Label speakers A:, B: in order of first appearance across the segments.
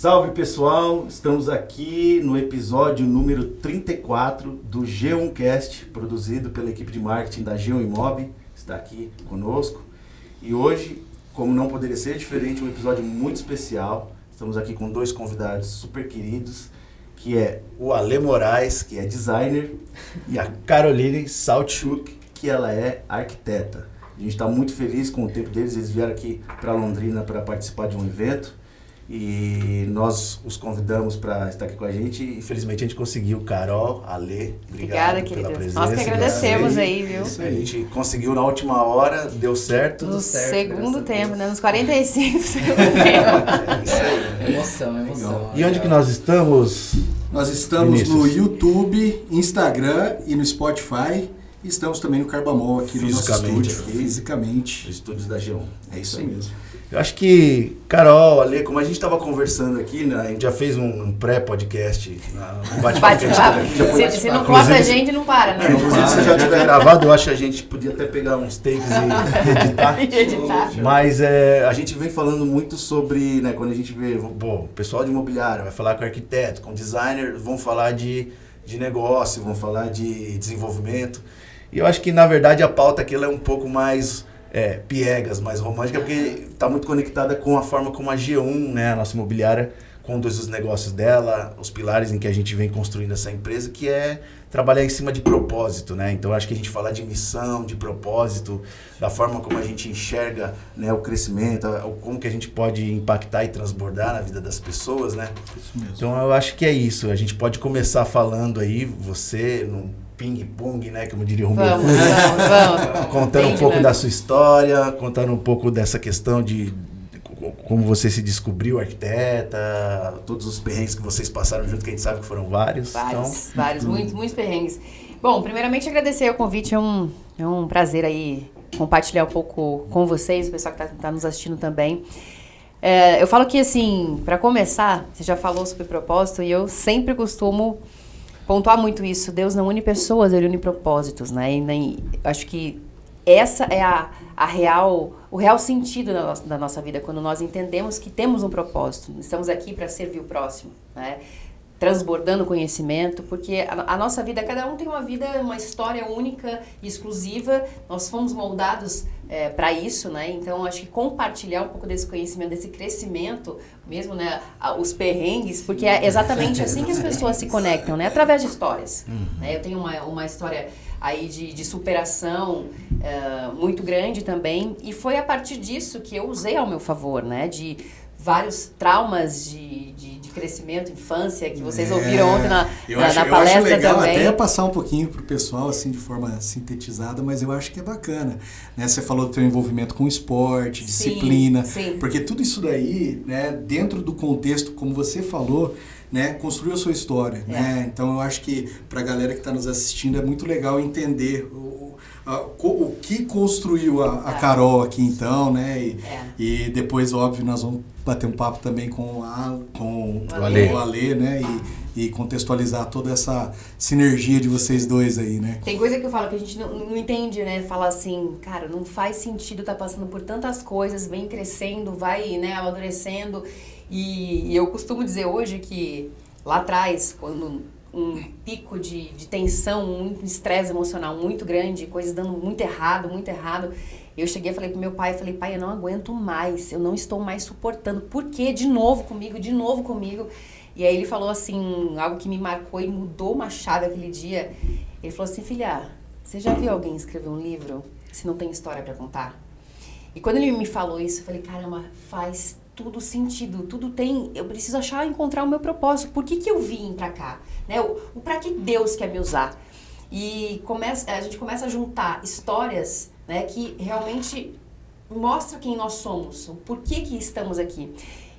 A: Salve pessoal, estamos aqui no episódio número 34 do G1Cast, produzido pela equipe de marketing da G1 Imob, está aqui conosco. E hoje, como não poderia ser diferente, um episódio muito especial. Estamos aqui com dois convidados super queridos, que é o Ale Moraes, que é designer, e a Caroline Saltchuk, que ela é arquiteta. A gente está muito feliz com o tempo deles, eles vieram aqui para Londrina para participar de um evento. E nós os convidamos para estar aqui com a gente. Infelizmente a gente conseguiu. Carol, Ale, obrigada pela presença.
B: Nós que agradecemos aí, viu?
A: Isso aí. A gente conseguiu na última hora, deu certo.
B: No segundo tempo, né? Nos 45 segundo tempo.
A: É isso aí.
C: Emoção.
A: E onde que nós estamos?
C: Nós estamos
A: Vinícius?
C: no YouTube, Instagram e no Spotify. E estamos também no Carbamol aqui no nosso estúdio. Fisicamente.
A: Os estúdios da G1.
C: É isso aí mesmo.
A: Eu acho que, Carol, Ale, como a gente estava conversando aqui, né, a gente já fez um pré-podcast. Um bate-papo.
B: Se não corta a gente, não para, né?
A: Inclusive, se já tiver gravado, eu acho que a gente podia até pegar uns takes e editar. Mas a gente vem falando muito sobre, né, quando a gente vê, o pessoal de imobiliário vai falar com arquiteto, com designer, vão falar de negócio, vão falar de desenvolvimento. E eu acho que, na verdade, a pauta aqui ela é um pouco mais piegas, mais romântica, porque está muito conectada com a forma como a G1, né, a nossa imobiliária, conduz os negócios dela, os pilares em que a gente vem construindo essa empresa, que é trabalhar em cima de propósito, né? Então, acho que a gente falar de missão, de propósito, da forma como a gente enxerga, né, o crescimento, como que a gente pode impactar e transbordar na vida das pessoas, né?
C: Isso mesmo.
A: Então, eu acho que é isso. A gente pode começar falando aí, você, num ping-pong, né, como diria o Romeu.
B: Vamos.
A: Contando um pouco da sua história, contando um pouco dessa questão de como você se descobriu arquiteta, todos os perrengues que vocês passaram junto, que a gente sabe que foram vários.
B: Vários, muitos perrengues. Bom, primeiramente agradecer o convite, é um prazer aí compartilhar um pouco com vocês, o pessoal que tá nos assistindo também. Eu falo que, assim, para começar, você já falou sobre propósito e eu sempre costumo pontuar muito isso. Deus não une pessoas, Ele une propósitos, né? E acho que essa é o real sentido da nossa vida, quando nós entendemos que temos um propósito. Estamos aqui para servir o próximo, né? Transbordando conhecimento, porque a nossa vida, cada um tem uma vida, uma história única e exclusiva. Nós fomos moldados para isso, né? Então, acho que compartilhar um pouco desse conhecimento, desse crescimento, mesmo, né? Os perrengues, porque é exatamente assim que as pessoas se conectam, né? Através de histórias. Né? Eu tenho uma história aí de superação muito grande também, e foi a partir disso que eu usei ao meu favor, né? De vários traumas de crescimento, infância, que vocês ouviram ontem na palestra também.
C: Eu acho legal até passar um pouquinho pro pessoal, assim, de forma sintetizada, mas eu acho que é bacana, né? Você falou do teu envolvimento com esporte, disciplina,
B: sim.
C: Porque tudo isso daí, né, dentro do contexto, como você falou, né, construiu a sua história, né? Então eu acho que pra galera que está nos assistindo é muito legal entender o que construiu a Carol aqui, então, né? E depois, óbvio, nós vamos bater um papo também com o Ale, né? E contextualizar toda essa sinergia de vocês dois aí, né?
B: Tem coisa que eu falo que a gente não entende, né? Fala assim, cara, não faz sentido tá passando por tantas coisas, vem crescendo, vai, né, amadurecendo. E eu costumo dizer hoje que lá atrás, quando um pico de tensão, um estresse emocional muito grande, coisas dando muito errado, eu cheguei e falei pro meu pai, pai, eu não aguento mais, eu não estou mais suportando, por quê? De novo comigo. E aí ele falou assim, algo que me marcou e mudou uma chave aquele dia. Ele falou assim, filha, você já viu alguém escrever um livro se não tem história para contar? E quando ele me falou isso, eu falei, caramba, faz tudo sentido, tudo tem, eu preciso encontrar o meu propósito, por que eu vim pra cá, né? O pra que Deus quer me usar? E a gente começa a juntar histórias, né, que realmente mostra quem nós somos, o porquê que estamos aqui.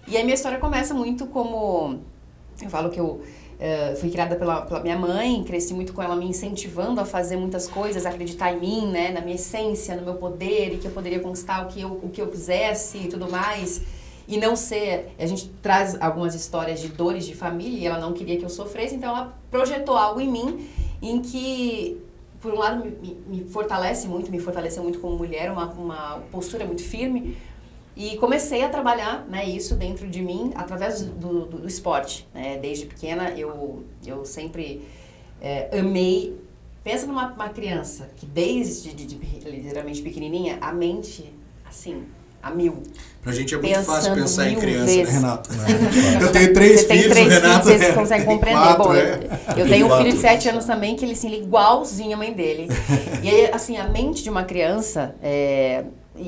B: E a minha história começa muito como, eu falo que eu fui criada pela minha mãe, cresci muito com ela me incentivando a fazer muitas coisas, a acreditar em mim, né, na minha essência, no meu poder, e que eu poderia conquistar o que eu quisesse e tudo mais. E não ser... A gente traz algumas histórias de dores de família e ela não queria que eu sofresse, então ela projetou algo em mim em que, por um lado, me fortaleceu muito como mulher, uma postura muito firme, E comecei a trabalhar, né, isso dentro de mim através do esporte. Né? Desde pequena eu sempre amei. Pensa numa criança que desde literalmente pequenininha, a mente, assim, a mil.
C: Pra gente é muito fácil pensar em criança,
B: vezes.
C: né, Renato? Eu tenho 3 filhos, o Renato
B: vocês conseguem compreender.
C: 4,
B: Bom, eu tenho um filho de 7 anos também, que ele assim, ele é igualzinho a mãe dele. E aí, assim, a mente de uma criança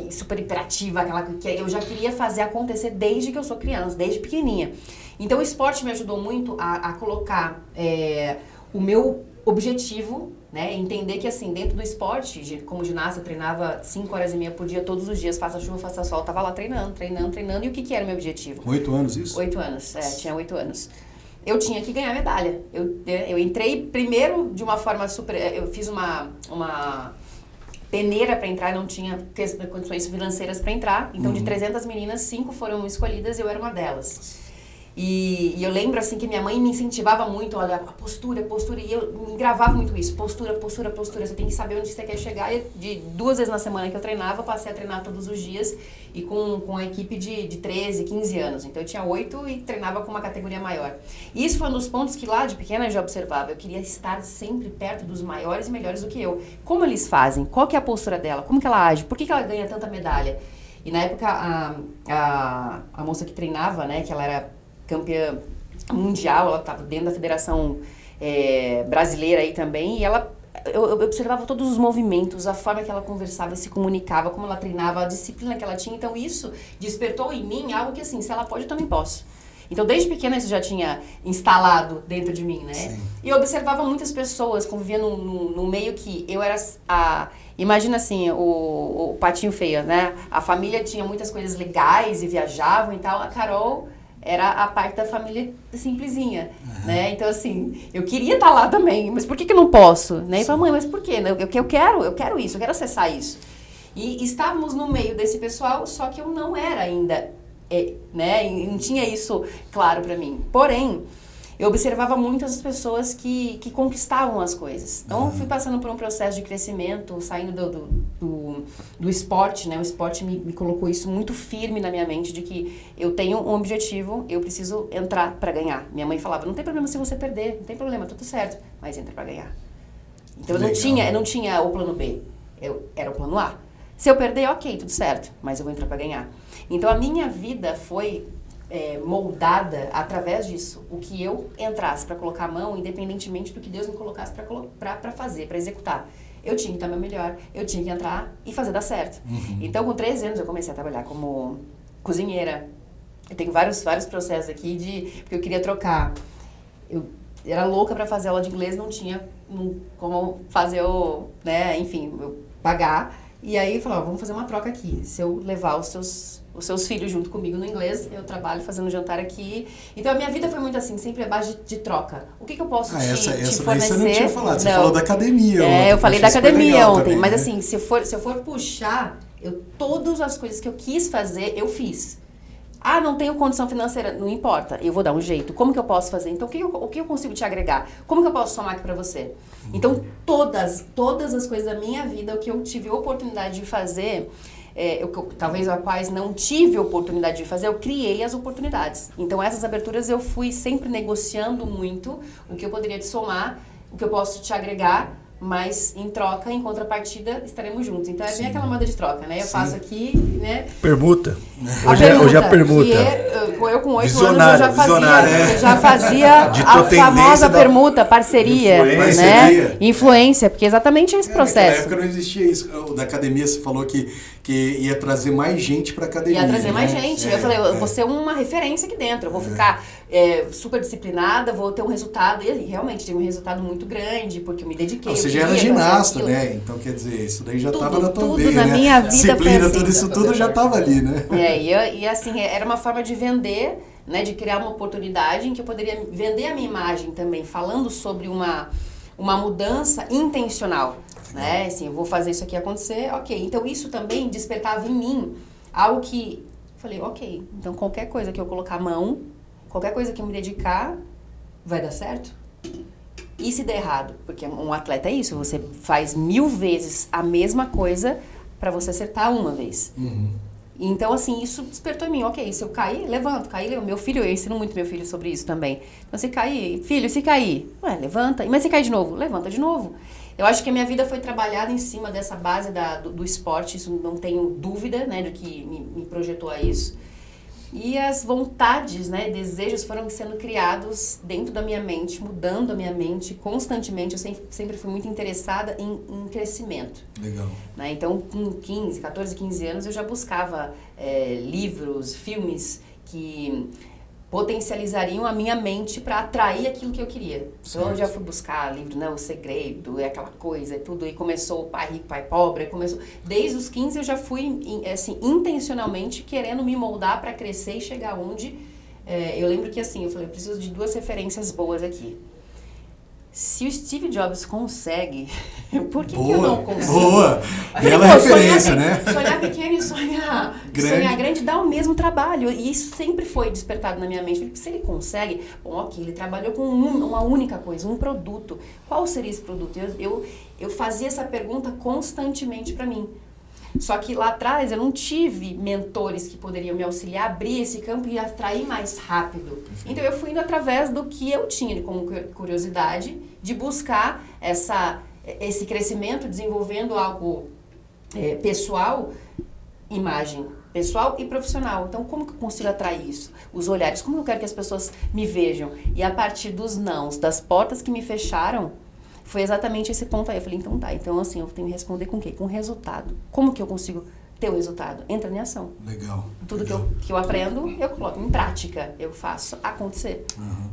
B: super hiperativa, aquela que eu já queria fazer acontecer desde que eu sou criança, desde pequenininha. Então o esporte me ajudou muito a colocar o meu objetivo, né, entender que assim, dentro do esporte, como ginasta, eu treinava 5 horas e meia por dia, todos os dias, faça chuva, faça sol, tava lá treinando, e o que era o meu objetivo?
C: 8 anos isso?
B: 8 anos, tinha 8 anos. Eu tinha que ganhar medalha. Eu entrei primeiro de uma forma super... Eu fiz uma peneira para entrar, não tinha condições financeiras para entrar, então de 300 meninas, 5 foram escolhidas e eu era uma delas. E eu lembro assim que minha mãe me incentivava muito, olha, a postura, e eu me gravava muito isso, postura, você tem que saber onde você quer chegar. E de 2 vezes na semana que eu treinava, eu passei a treinar todos os dias e com a equipe de 13, 15 anos. Então eu tinha 8 e treinava com uma categoria maior. E isso foi um dos pontos que lá de pequena eu já observava, eu queria estar sempre perto dos maiores e melhores do que eu. Como eles fazem? Qual que é a postura dela? Como que ela age? Por que ela ganha tanta medalha? E na época a moça que treinava, né, que ela era campeã mundial, ela estava dentro da federação brasileira aí também, e eu observava todos os movimentos, a forma que ela conversava, se comunicava, como ela treinava, a disciplina que ela tinha. Então isso despertou em mim algo que assim, se ela pode, eu também posso. Então desde pequena isso já tinha instalado dentro de mim, né? Sim. E eu observava muitas pessoas, convivia num meio que eu era imagina assim, o patinho feio, né? A família tinha muitas coisas legais e viajavam e tal, a Carol era a parte da família simplesinha, né? Então, assim, eu queria estar lá também, mas por que eu não posso? Né? E falei, mãe, mas por quê? Eu quero isso, eu quero acessar isso. E estávamos no meio desse pessoal, só que eu não era ainda, né? E não tinha isso claro para mim. Porém, eu observava muitas pessoas que conquistavam as coisas. Então, eu fui passando por um processo de crescimento, saindo do esporte, né? O esporte me colocou isso muito firme na minha mente, de que eu tenho um objetivo, eu preciso entrar para ganhar. Minha mãe falava, não tem problema se você perder, não tem problema, tudo certo, mas entra para ganhar. Então, eu não tinha o plano B, era o plano A. Se eu perder, ok, tudo certo, mas eu vou entrar para ganhar. Então, a minha vida foi moldada através disso. O que eu entrasse para colocar a mão, independentemente do que Deus me colocasse para fazer, para executar. Eu tinha que dar meu melhor, eu tinha que entrar e fazer dar certo. Então, com 13 anos, eu comecei a trabalhar como cozinheira. Eu tenho vários processos aqui porque eu queria trocar. Eu era louca para fazer aula de inglês, não tinha como fazer eu pagar. E aí eu falava, vamos fazer uma troca aqui. Se eu levar os seus filhos junto comigo no inglês, eu trabalho fazendo jantar aqui. Então a minha vida foi muito assim, sempre a base de troca. O que eu posso te fornecer?
C: Daí você não tinha falado, você falou da academia ontem.
B: Eu falei da academia ontem,
C: também,
B: mas
C: né?
B: assim, se eu for puxar, todas as coisas que eu quis fazer, eu fiz. Ah, não tenho condição financeira, não importa, eu vou dar um jeito. Como que eu posso fazer? Então, o que eu consigo te agregar? Como que eu posso somar aqui pra você? Então, todas as coisas da minha vida, o que eu tive oportunidade de fazer, talvez a quais não tive oportunidade de fazer, eu criei as oportunidades. Então, essas aberturas eu fui sempre negociando muito o que eu poderia te somar, o que eu posso te agregar, mas em troca, em contrapartida, estaremos juntos. Então é bem aquela moda de troca, né? Eu faço aqui, né?
A: Permuta. Hoje é a permuta.
B: Eu com 8 anos eu já fazia a famosa permuta, parceria, né? Influência, porque exatamente esse processo.
C: Na época não existia isso. Da academia você falou que ia trazer mais gente pra academia.
B: Ia trazer mais gente. Eu falei, eu vou ser uma referência aqui dentro. Eu vou ficar super disciplinada, vou ter um resultado. E realmente tive um resultado muito grande, porque eu me dediquei.
C: Você já era ginasta, né? Então, quer dizer, isso daí já estava na tua veia,
B: tudo na minha vida
C: disciplina,
B: assim,
C: tudo isso tudo já estava ali, né?
B: E assim, era uma forma de vender, né? De criar uma oportunidade em que eu poderia vender a minha imagem também, falando sobre uma mudança intencional, né? Assim, eu vou fazer isso aqui acontecer, ok. Então, isso também despertava em mim algo que... Falei, ok, então qualquer coisa que eu colocar a mão, qualquer coisa que eu me dedicar, vai dar certo? E se der errado? Porque um atleta é isso, você faz 1000 vezes a mesma coisa para você acertar uma vez. Então, assim, isso despertou em mim. Ok, se eu cair, levanto. Cair, meu filho, eu ensino muito meu filho sobre isso também. Então, se cair, filho, se cair, levanta. Mas se cair de novo, levanta de novo. Eu acho que a minha vida foi trabalhada em cima dessa base do esporte, isso não tenho dúvida, né, do que me projetou a isso. E as vontades, né, desejos foram sendo criados dentro da minha mente, mudando a minha mente constantemente. Eu sempre fui muito interessada em crescimento.
C: Legal.
B: Né? Então, com 14, 15 anos, eu já buscava livros, filmes que potencializariam a minha mente para atrair aquilo que eu queria. Então, eu já fui buscar livro, né, O Segredo, aquela coisa, tudo. E começou o Pai Rico, Pai Pobre. Desde os 15 eu já fui, assim, intencionalmente querendo me moldar para crescer e chegar onde... eu lembro que, assim, eu falei, eu preciso de 2 referências boas aqui. Se o Steve Jobs consegue, por que eu não consigo?
C: Boa! Bela referência, né?
B: Sonhar pequeno e sonhar grande dá o mesmo trabalho. E isso sempre foi despertado na minha mente. Se ele consegue, bom, ok, ele trabalhou com uma única coisa, um produto. Qual seria esse produto? Eu fazia essa pergunta constantemente para mim. Só que lá atrás eu não tive mentores que poderiam me auxiliar a abrir esse campo e atrair mais rápido. Então eu fui indo através do que eu tinha como curiosidade de buscar esse crescimento, desenvolvendo algo pessoal, imagem pessoal e profissional. Então como que eu consigo atrair isso? Os olhares, como eu quero que as pessoas me vejam? E a partir dos nãos, das portas que me fecharam, foi exatamente esse ponto aí. Eu falei, então tá. Então, assim, eu tenho que responder com o quê? Com resultado. Como que eu consigo ter o resultado? Entra em ação.
C: Legal.
B: Tudo que eu aprendo, eu coloco em prática. Eu faço acontecer.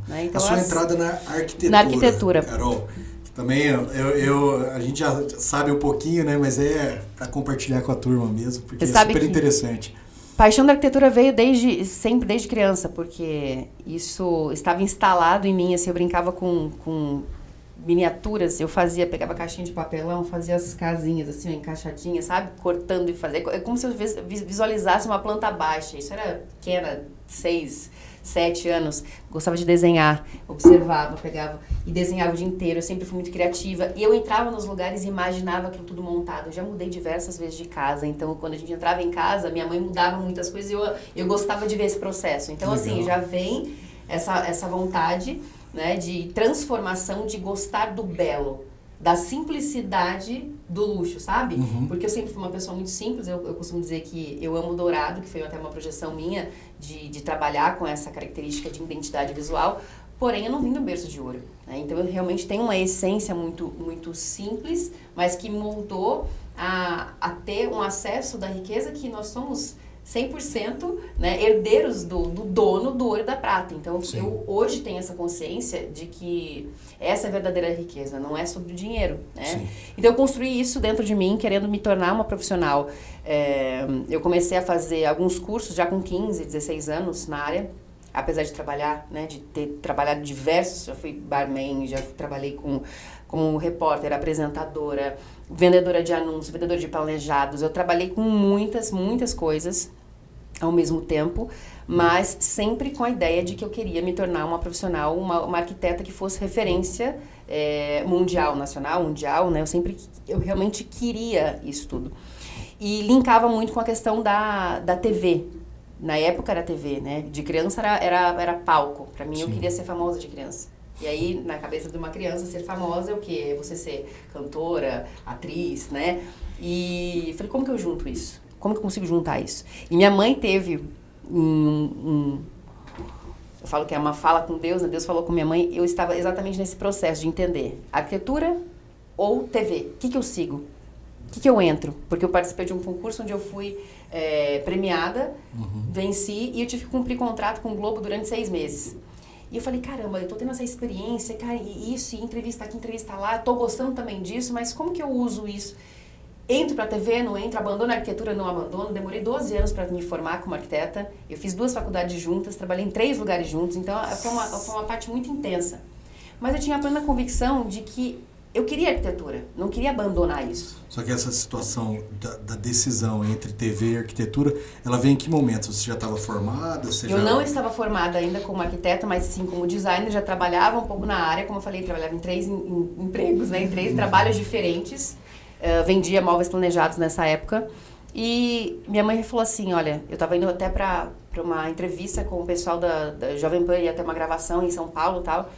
B: Né? Então,
C: a sua entrada na arquitetura.
B: Na arquitetura.
C: Carol, também a gente já sabe um pouquinho, né? Mas é para compartilhar com a turma mesmo, porque é super interessante.
B: Paixão da arquitetura veio sempre desde criança, porque isso estava instalado em mim. Assim, eu brincava com miniaturas, pegava caixinha de papelão, fazia as casinhas assim, encaixadinhas, sabe? Cortando e fazia. É como se eu visualizasse uma planta baixa. Isso era pequena, 6, 7 anos. Gostava de desenhar, observava, pegava e desenhava o dia inteiro. Eu sempre fui muito criativa. E eu entrava nos lugares e imaginava aquilo tudo montado. Eu já mudei diversas vezes de casa. Então, quando a gente entrava em casa, minha mãe mudava muitas coisas e eu gostava de ver esse processo. Então, assim, já vem essa vontade, né, de transformação, de gostar do belo, da simplicidade do luxo, sabe? Porque eu sempre fui uma pessoa muito simples. Eu costumo dizer que eu amo dourado, que foi até uma projeção minha de trabalhar com essa característica de identidade visual, porém eu não vim do berço de ouro, né? Então eu realmente tenho uma essência muito, muito simples, mas que me moldou a ter um acesso da riqueza que nós somos 100%, né, herdeiros do dono do ouro e da prata. Então, eu hoje tenho essa consciência de que essa é a verdadeira riqueza, não é sobre o dinheiro, né? Então, eu construí isso dentro de mim, querendo me tornar uma profissional. Eu comecei a fazer alguns cursos já com 15, 16 anos na área, apesar de trabalhar, né, de ter trabalhado diversos, já fui barman, já trabalhei como repórter, apresentadora, vendedora de anúncios, vendedora de planejados. Eu trabalhei com muitas, muitas coisas ao mesmo tempo, mas sempre com a ideia de que eu queria me tornar uma profissional, uma arquiteta que fosse referência mundial, nacional, mundial, né? Eu realmente queria isso tudo. E linkava muito com a questão da TV. Na época era TV, né? De criança era palco. Para mim, eu queria ser famosa de criança. E aí, na cabeça de uma criança, ser famosa é o quê? Você ser cantora, atriz, né? E eu falei, como que eu junto isso? Como que eu consigo juntar isso? E minha mãe teve eu falo que é uma fala com Deus, né? Deus falou com minha mãe. Eu estava exatamente nesse processo de entender arquitetura ou TV. O que eu sigo? O que eu entro? Porque eu participei de um concurso onde eu fui premiada, venci e eu tive que cumprir contrato com o Globo durante 6 meses. E eu falei, caramba, eu tô tendo essa experiência, cara, e isso, e entrevista aqui, entrevista lá, tô gostando também disso, mas como que eu uso isso? Entro pra TV, não entro, abandono a arquitetura, não abandono. Demorei 12 anos para me formar como arquiteta. Eu fiz 2 faculdades juntas, trabalhei em 3 lugares juntos, então foi uma parte muito intensa. Mas eu tinha a plena convicção de que eu queria arquitetura, não queria abandonar isso.
C: Só que essa situação da decisão entre TV e arquitetura, ela vem em que momento? Você já estava formada?
B: Eu não estava formada ainda como arquiteta, mas sim como designer, já trabalhava um pouco na área, como eu falei, trabalhava em 3 empregos, né, em 3 trabalhos diferentes. Vendia móveis planejados nessa época. E minha mãe falou assim, olha, eu tava indo até pra uma entrevista com o pessoal da Jovem Pan, ia ter uma gravação em São Paulo e tal.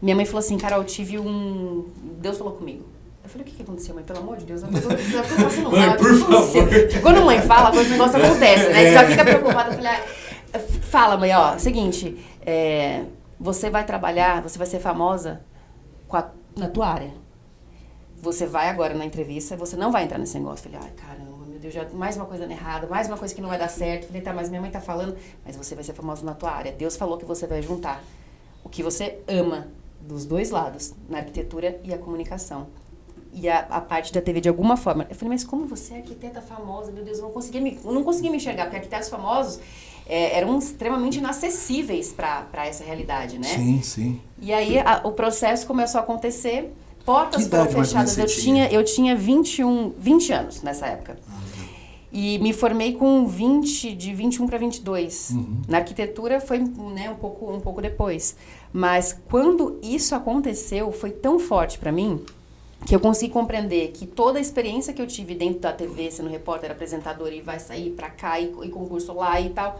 B: Minha mãe falou assim, Carol, eu tive Deus falou comigo. Eu falei, o que aconteceu, mãe? Pelo amor de Deus, eu tô passando mal.
C: Mãe, por favor.
B: Quando mãe fala, o negócio acontece, né? Você já fica preocupada. Eu falei, fala, mãe, ó, seguinte, você vai trabalhar, você vai ser famosa na tua área. Você vai agora na entrevista, você não vai entrar nesse negócio. Eu falei, ai, caramba, meu Deus, já mais uma coisa errada, mais uma coisa que não vai dar certo. Eu falei, tá, mas minha mãe tá falando, mas você vai ser famosa na tua área. Deus falou que você vai juntar o que você ama dos dois lados, na arquitetura e a comunicação. E a parte da TV de alguma forma. Eu falei, mas como você é arquiteta famosa? Meu Deus, eu não conseguia me enxergar, porque arquitetos famosos eram extremamente inacessíveis para essa realidade, né?
C: Sim, sim.
B: E aí o processo começou a acontecer, portas foram fechadas. Eu tinha 20 anos nessa época. E me formei com de 21 para 22. Uhum. Na arquitetura foi, né, um pouco depois. Mas quando isso aconteceu, foi tão forte para mim que eu consegui compreender que toda a experiência que eu tive dentro da TV, sendo repórter, apresentador, e vai sair pra cá, e concurso lá e tal,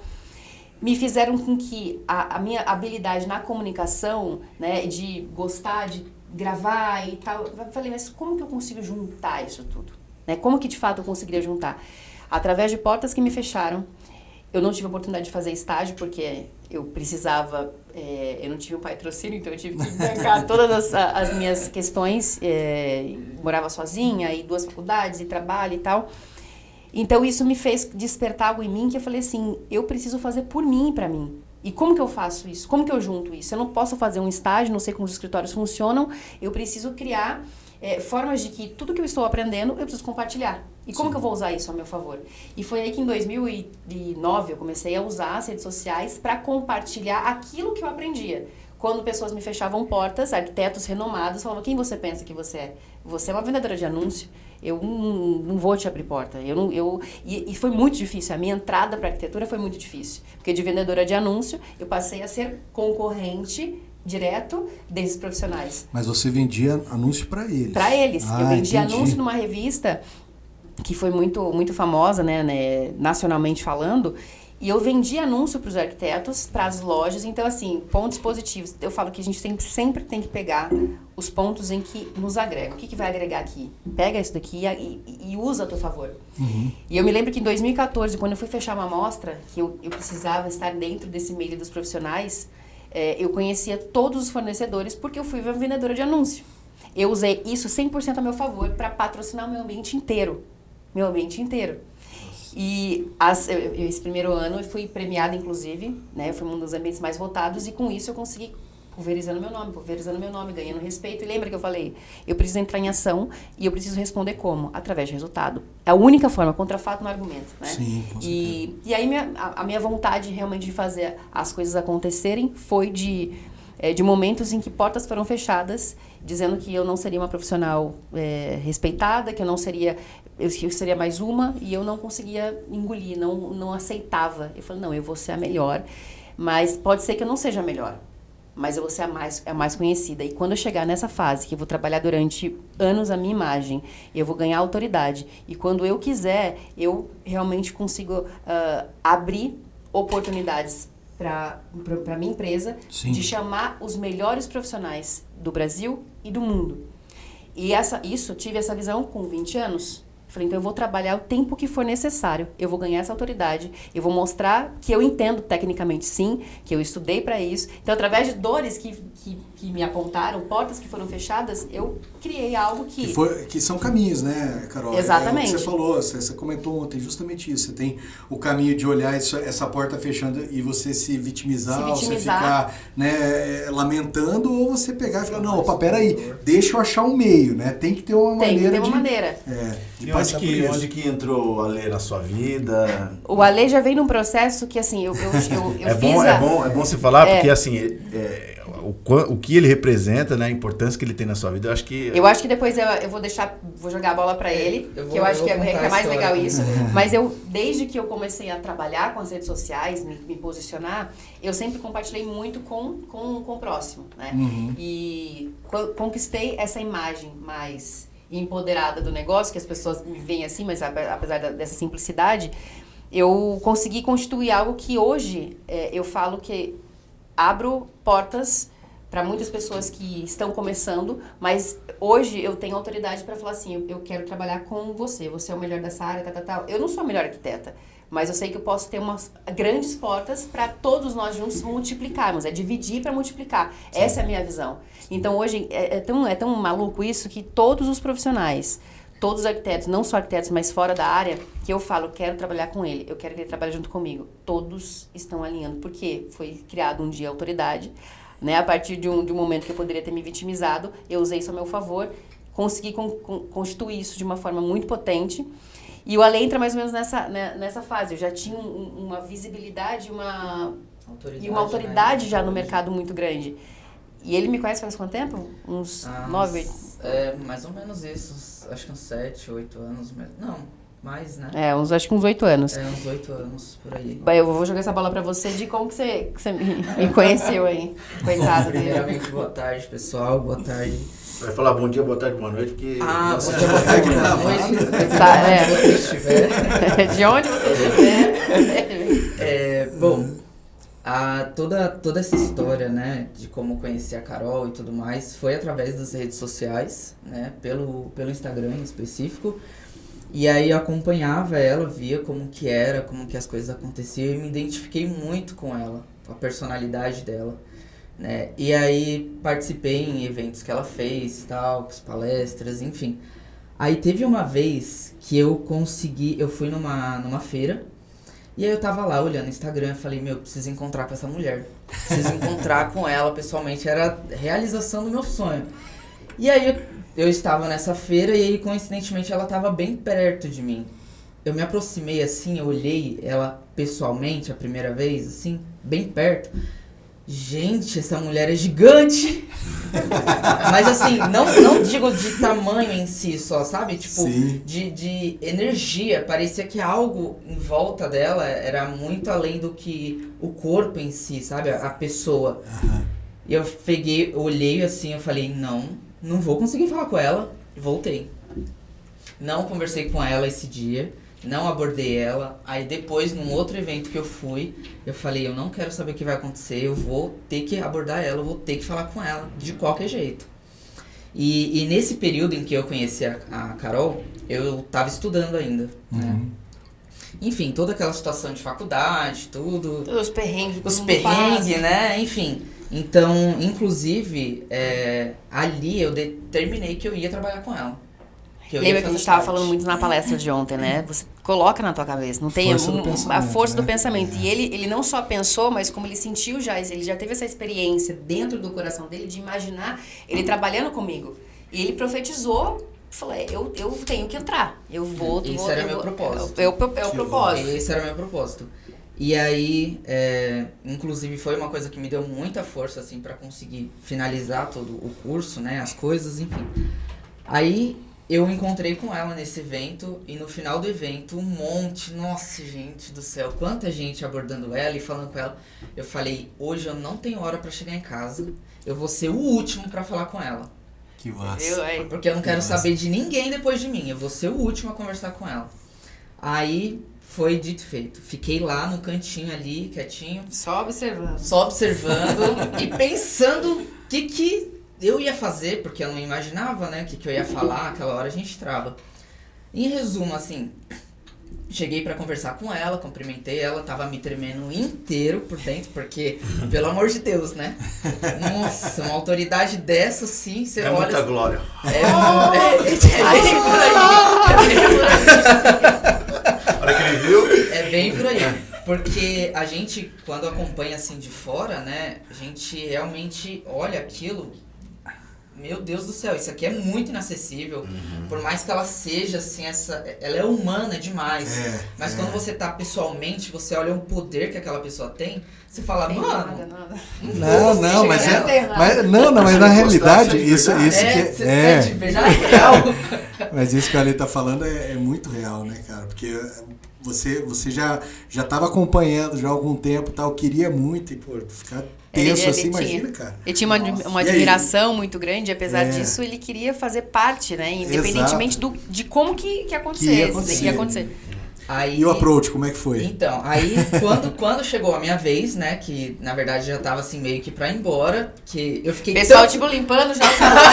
B: me fizeram com que a minha habilidade na comunicação, né, de gostar, de gravar e tal, eu falei, mas como que eu consigo juntar isso tudo? Né? Como que de fato eu conseguiria juntar? Através de portas que me fecharam. Eu não tive a oportunidade de fazer estágio, porque eu precisava, eu não tive um patrocínio, então eu tive que bancar todas as minhas questões, morava sozinha, e 2 faculdades, e trabalho e tal. Então isso me fez despertar algo em mim, que eu falei assim, eu preciso fazer por mim e pra mim. E como que eu faço isso? Como que eu junto isso? Eu não posso fazer um estágio, não sei como os escritórios funcionam, eu preciso criar formas de que tudo que eu estou aprendendo, eu preciso compartilhar. E como que eu vou usar isso a meu favor? E foi aí que em 2009 eu comecei a usar as redes sociais para compartilhar aquilo que eu aprendia. Quando pessoas me fechavam portas, arquitetos renomados falavam, quem você pensa que você é? Você é uma vendedora de anúncio, eu não vou te abrir porta. E foi muito difícil, a minha entrada para a arquitetura foi muito difícil. Porque de vendedora de anúncio, eu passei a ser concorrente direto desses profissionais.
C: Mas você vendia anúncio para eles?
B: Para eles. Eu vendia anúncio numa revista que foi muito famosa, né, nacionalmente falando, e eu vendia anúncio para os arquitetos, para as lojas. Então, assim, pontos positivos. Eu falo que a gente sempre tem que pegar os pontos em que nos agregam. O que vai agregar aqui? Pega isso daqui e usa a teu favor. Uhum. E eu me lembro que em 2014, quando eu fui fechar uma amostra, que eu precisava estar dentro desse meio dos profissionais, eu conhecia todos os fornecedores porque eu fui vendedora de anúncio. Eu usei isso 100% a meu favor para patrocinar o meu ambiente inteiro. Meu ambiente inteiro. E esse primeiro ano eu fui premiada, inclusive, né? Eu fui um dos ambientes mais votados e com isso eu consegui pulverizando meu nome, ganhando respeito. E lembra que eu falei, eu preciso entrar em ação e eu preciso responder como? Através de resultado. É a única forma, contra fato no argumento, né?
C: Sim, com certeza.
B: E aí a minha vontade realmente de fazer as coisas acontecerem foi de momentos em que portas foram fechadas, dizendo que eu não seria uma profissional respeitada, que eu seria mais uma, e eu não conseguia engolir, não aceitava. Eu falei, não, eu vou ser a melhor, mas pode ser que eu não seja a melhor, mas eu vou ser a mais conhecida. E quando eu chegar nessa fase, que eu vou trabalhar durante anos a minha imagem, eu vou ganhar autoridade, e quando eu quiser, eu realmente consigo abrir oportunidades para a minha empresa, sim, de chamar os melhores profissionais do Brasil e do mundo. E tive essa visão com 20 anos. Falei, então eu vou trabalhar o tempo que for necessário, eu vou ganhar essa autoridade, eu vou mostrar que eu entendo tecnicamente sim, que eu estudei para isso. Então, através de dores que me apontaram, portas que foram fechadas, eu criei algo
C: que são caminhos, né, Carol?
B: Exatamente.
C: É o que você falou, você comentou ontem justamente isso. Você tem o caminho de olhar essa porta fechando e você se vitimizar. Ou você ficar, né, lamentando, ou você pegar e falar, não, opa, peraí, deixa eu achar um meio, né? Tem que ter uma maneira. Tem que ter uma maneira.
A: Onde que entrou o Ale na sua vida?
B: O Ale já veio num processo que, assim, eu
A: é bom você falar, porque, assim, o que ele representa, né, a importância que ele tem na sua vida, eu acho que
B: depois eu vou jogar a bola pra ele, que eu acho que é mais legal isso. Mas desde que eu comecei a trabalhar com as redes sociais, me posicionar, eu sempre compartilhei muito com o próximo, né? Uhum. E conquistei essa imagem mais empoderada do negócio, que as pessoas me veem assim, mas apesar dessa simplicidade, eu consegui constituir algo que hoje eu falo que abro portas para muitas pessoas que estão começando, mas hoje eu tenho autoridade para falar assim, eu quero trabalhar com você é o melhor dessa área, tal. Eu não sou a melhor arquiteta, mas eu sei que eu posso ter umas grandes portas para todos nós juntos multiplicarmos, dividir para multiplicar. Sim. Essa é a minha visão. Então hoje é tão maluco isso que todos os profissionais, todos os arquitetos, não só arquitetos, mas fora da área, que eu falo, quero trabalhar com ele, eu quero que ele trabalhe junto comigo. Todos estão alinhando, porque foi criado um dia a autoridade, né? A partir de um momento que eu poderia ter me vitimizado, eu usei isso a meu favor, consegui constituir isso de uma forma muito potente. E o Ale entra mais ou menos nessa fase. Eu já tinha uma visibilidade e uma autoridade já no mercado muito grande. E ele me conhece faz quanto tempo? Uns 9, 8?
D: Mais ou menos isso. Acho que uns 7, 8 anos. Não, mais, né?
B: Acho que uns 8 anos.
D: Uns 8 anos, por aí.
B: Eu vou jogar essa bola pra você de como que você me conheceu aí. Coitado dele.
D: Primeiramente, boa tarde, pessoal. Boa tarde.
A: Vai falar bom dia, boa tarde, boa noite, porque...
D: bom dia, boa tarde, boa noite.
B: Você estiver. De onde você estiver.
D: Bom, toda essa história, né, de como conhecer a Carol e tudo mais, foi através das redes sociais, né, pelo Instagram em específico. E aí eu acompanhava ela, via como que era, como que as coisas aconteciam e me identifiquei muito com ela, com a personalidade dela. Né? E aí participei em eventos que ela fez, talks, palestras, enfim. Aí teve uma vez que eu fui numa feira, e aí eu tava lá olhando o Instagram e falei, preciso encontrar com essa mulher, preciso encontrar com ela pessoalmente, era a realização do meu sonho. E aí eu estava nessa feira e aí coincidentemente ela tava bem perto de mim. Eu me aproximei assim, eu olhei ela pessoalmente a primeira vez, assim, bem perto. Gente, essa mulher é gigante! Mas assim, não digo de tamanho em si só, sabe? Tipo, de energia. Parecia que algo em volta dela era muito além do que o corpo em si, sabe? A pessoa. Uhum. E eu olhei assim, eu falei, não vou conseguir falar com ela. E voltei. Não conversei com ela esse dia. Não abordei ela, aí depois, num outro evento que eu fui, eu falei, eu não quero saber o que vai acontecer, eu vou ter que abordar ela, eu vou ter que falar com ela, de qualquer jeito. E nesse período em que eu conheci a Carol, eu tava estudando ainda, né? Enfim, toda aquela situação de faculdade, tudo.
B: Os perrengues.
D: Os perrengues, né? Enfim. Então, inclusive, ali eu determinei que eu ia trabalhar com ela.
B: Lembra que a gente estava falando muito na palestra de ontem, né? Você coloca na tua cabeça, não tem a força do pensamento. E ele não só pensou, mas como ele sentiu já, ele já teve essa experiência dentro do coração dele de imaginar ele trabalhando comigo. E ele profetizou, falei, eu tenho que entrar, eu vou...
D: Esse era o meu propósito.
B: É o propósito.
D: Esse era o meu propósito. E aí, inclusive foi uma coisa que me deu muita força, assim, para conseguir finalizar todo o curso, né? As coisas, enfim. Aí... eu encontrei com ela nesse evento e no final do evento nossa gente do céu, quanta gente abordando ela e falando com ela. Eu falei, hoje eu não tenho hora pra chegar em casa, eu vou ser o último pra falar com ela.
C: Que massa.
D: Porque eu não quero saber de ninguém depois de mim, eu vou ser o último a conversar com ela. Aí foi dito e feito, fiquei lá no cantinho ali, quietinho.
B: Só observando
D: e pensando o que eu ia fazer, porque eu não imaginava, né, o que eu ia falar, aquela hora a gente trava. Em resumo, assim, cheguei pra conversar com ela, cumprimentei ela, tava me tremendo inteiro por dentro, porque, pelo amor de Deus, né? Nossa, uma autoridade dessa, assim, você olha...
A: muita glória.
D: Bem por aí.
A: Olha que ele viu.
D: É bem por aí. Porque a gente, quando acompanha assim de fora, né, a gente realmente olha aquilo... Meu Deus do céu, isso aqui é muito inacessível. Por mais que ela seja assim, ela é humana demais. Mas quando você tá pessoalmente, você olha o poder que aquela pessoa tem, você fala, mano.
C: Mas na realidade, isso que
D: já é real.
C: Mas isso que a Ale tá falando é muito real, né, cara? Porque você já tava acompanhando já há algum tempo e tal, queria muito, e pô, ficar tenso assim, imagina, cara.
B: Ele tinha uma admiração muito grande, apesar disso, ele queria fazer parte, né? Independentemente de como que ia acontecer.
C: Aí, e o approach, como é que foi?
D: Então, aí quando chegou a minha vez, né, que na verdade já tava assim meio que pra ir embora, que eu fiquei...
B: Pessoal, tipo, limpando já o salão,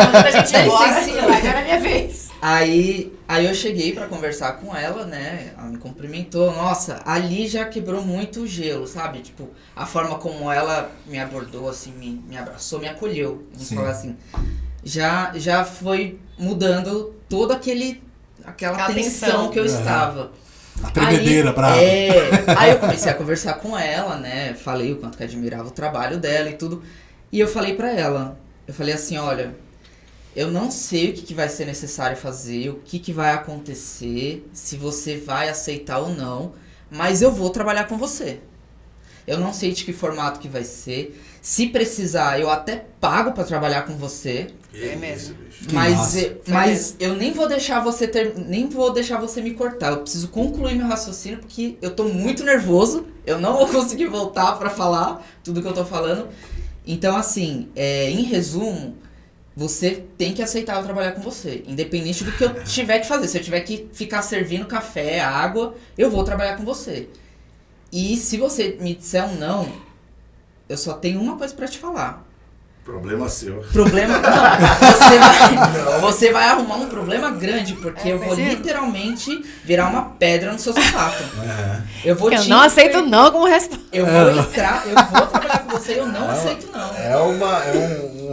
B: mandando a gente ir embora, agora é a minha vez.
D: Aí eu cheguei pra conversar com ela, né, ela me cumprimentou, nossa, ali já quebrou muito o gelo, sabe? Tipo, a forma como ela me abordou, assim, me abraçou, me acolheu, vamos falar assim. Já foi mudando toda aquela tensão que eu estava.
C: A tremedeira, brava.
D: Aí eu comecei a conversar com ela, né? Falei o quanto que admirava o trabalho dela e tudo. E eu falei pra ela, eu falei assim, olha, eu não sei o que vai ser necessário fazer, o que vai acontecer, se você vai aceitar ou não, mas eu vou trabalhar com você. Eu não sei de que formato que vai ser. Se precisar, eu até pago pra trabalhar com você.
B: É mesmo.
D: Mas eu nem vou deixar você me cortar. Eu preciso concluir meu raciocínio porque eu tô muito nervoso. Eu não vou conseguir voltar pra falar tudo que eu tô falando. Então, assim, em resumo, você tem que aceitar eu trabalhar com você. Independente do que eu tiver que fazer. Se eu tiver que ficar servindo café, água, eu vou trabalhar com você. E se você me disser um não, eu só tenho uma coisa pra te falar.
A: Problema seu.
D: Problema não. Você vai arrumar um problema grande, porque eu vou literalmente virar uma pedra no seu sapato. Eu
B: não aceito não como resposta.
D: Eu vou trabalhar com você e eu não aceito não.
A: É uma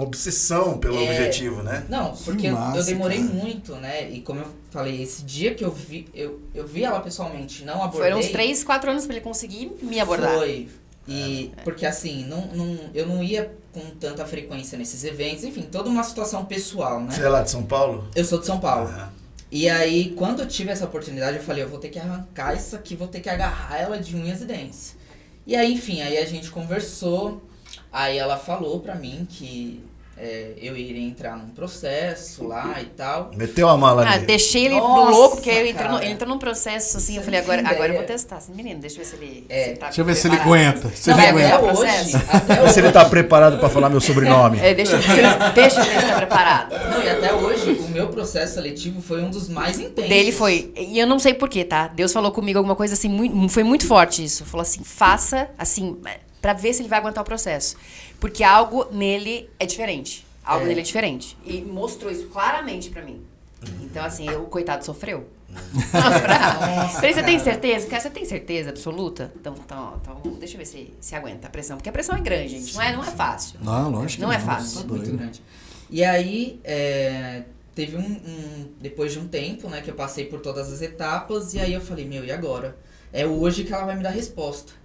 A: obsessão pelo objetivo, né?
D: Não, porque eu demorei muito, né? E como eu falei, esse dia que eu vi ela pessoalmente, não abordei.
B: Foram uns 3, 4 anos pra ele conseguir me abordar.
D: Foi. E porque assim, eu não ia com tanta frequência nesses eventos, enfim, toda uma situação pessoal, né?
A: Você é lá de São Paulo?
D: Eu sou de São Paulo. E aí, quando eu tive essa oportunidade, eu falei, eu vou ter que arrancar isso aqui, vou ter que agarrar ela de unhas e dentes. E aí, enfim, aí a gente conversou, aí ela falou pra mim que eu iria entrar num processo lá e tal.
A: Meteu a mala ali.
B: Deixei ele pro louco, porque ele entrou num processo assim, eu falei, agora eu vou testar. Assim, menino, deixa eu ver se ele tá
C: deixa eu ver se ele aguenta.
D: Até
A: hoje, se ele tá preparado pra falar meu sobrenome.
B: Deixa eu ver se ele tá preparado.
D: Não, e até hoje, o meu processo seletivo foi um dos mais intensos.
B: Dele foi, e eu não sei porquê, tá? Deus falou comigo alguma coisa assim, foi muito forte isso. Falou assim, faça, assim, pra ver se ele vai aguentar o processo. Porque algo nele é diferente. Algo nele é diferente. E mostrou isso claramente pra mim. Então, assim, o coitado sofreu. Você tem certeza? Você tem certeza absoluta? Então, deixa eu ver se aguenta a pressão. Porque a pressão é grande, gente. Não é fácil.
C: Não, lógico.
B: Não é fácil.
D: Muito grande. E aí, teve depois de um tempo, né, que eu passei por todas as etapas. E aí eu falei, e agora? É hoje que ela vai me dar resposta.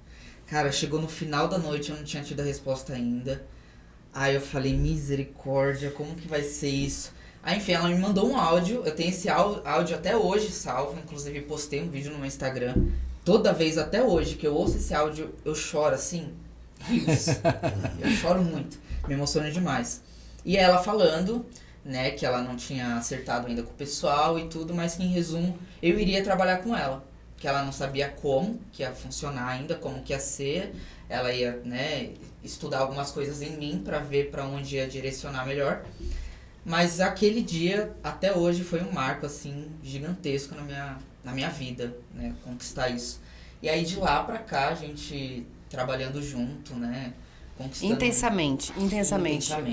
D: Cara, chegou no final da noite, eu não tinha tido a resposta ainda. Aí eu falei, misericórdia, como que vai ser isso? Aí, enfim, ela me mandou um áudio. Eu tenho esse áudio até hoje salvo. Inclusive, postei um vídeo no meu Instagram. Toda vez, até hoje, que eu ouço esse áudio, eu choro, assim, rios. Eu choro muito. Me emociona demais. E ela falando, né, que ela não tinha acertado ainda com o pessoal e tudo, mas que, em resumo, eu iria trabalhar com ela. Que ela não sabia como que ia funcionar ainda, como que ia ser. Ela ia, né, estudar algumas coisas em mim pra ver pra onde ia direcionar melhor. Mas aquele dia, até hoje, foi um marco, assim, gigantesco na minha vida, né, conquistar isso. E aí, de lá pra cá, a gente trabalhando junto, né, conquistando... Intensamente.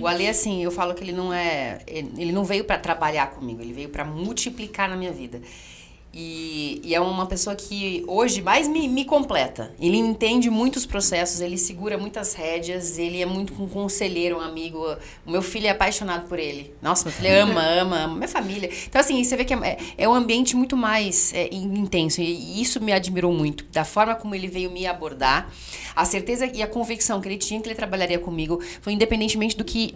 B: O Ale, assim, eu falo que ele não veio pra trabalhar comigo, ele veio pra multiplicar na minha vida. E é uma pessoa que hoje mais me completa. Ele entende muitos processos, ele segura muitas rédeas, ele é muito um conselheiro, um amigo. O meu filho é apaixonado por ele. Nossa, meu filho ama minha família. Então, assim, você vê que é um ambiente muito mais intenso. E isso me admirou muito. Da forma como ele veio me abordar, a certeza e a convicção que ele tinha que ele trabalharia comigo, foi independentemente do que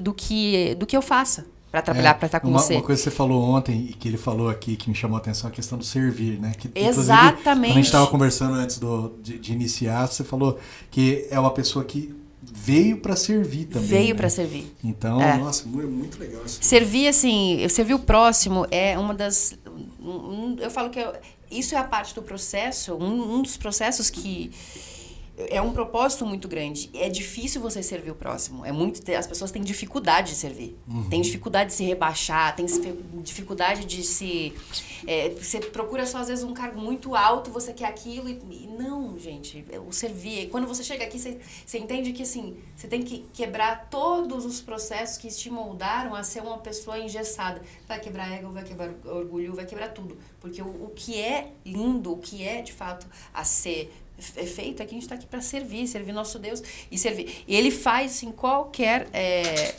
B: eu faça. Pra trabalhar, pra estar com você.
C: Uma coisa que você falou ontem e que ele falou aqui que me chamou a atenção é a questão do servir, né? Que,
B: exatamente.
C: Quando a gente estava conversando antes de iniciar, você falou que é uma pessoa que veio para servir também.
B: Veio para servir.
C: Então, nossa, muito legal isso.
B: Servir, assim, servir o próximo é uma das... eu falo que isso é a parte do processo, um dos processos que é um propósito muito grande. É difícil você servir o próximo. As pessoas têm dificuldade de servir. Tem dificuldade de se rebaixar, tem dificuldade de se... você procura só, às vezes, um cargo muito alto, você quer aquilo e não, gente. O servir... Quando você chega aqui, você entende que, assim, você tem que quebrar todos os processos que te moldaram a ser uma pessoa engessada. Vai quebrar ego, vai quebrar orgulho, vai quebrar tudo. Porque o que é lindo, o que é, de fato, a ser... feito é que a gente está aqui para servir nosso Deus e servir. E ele faz assim, qualquer...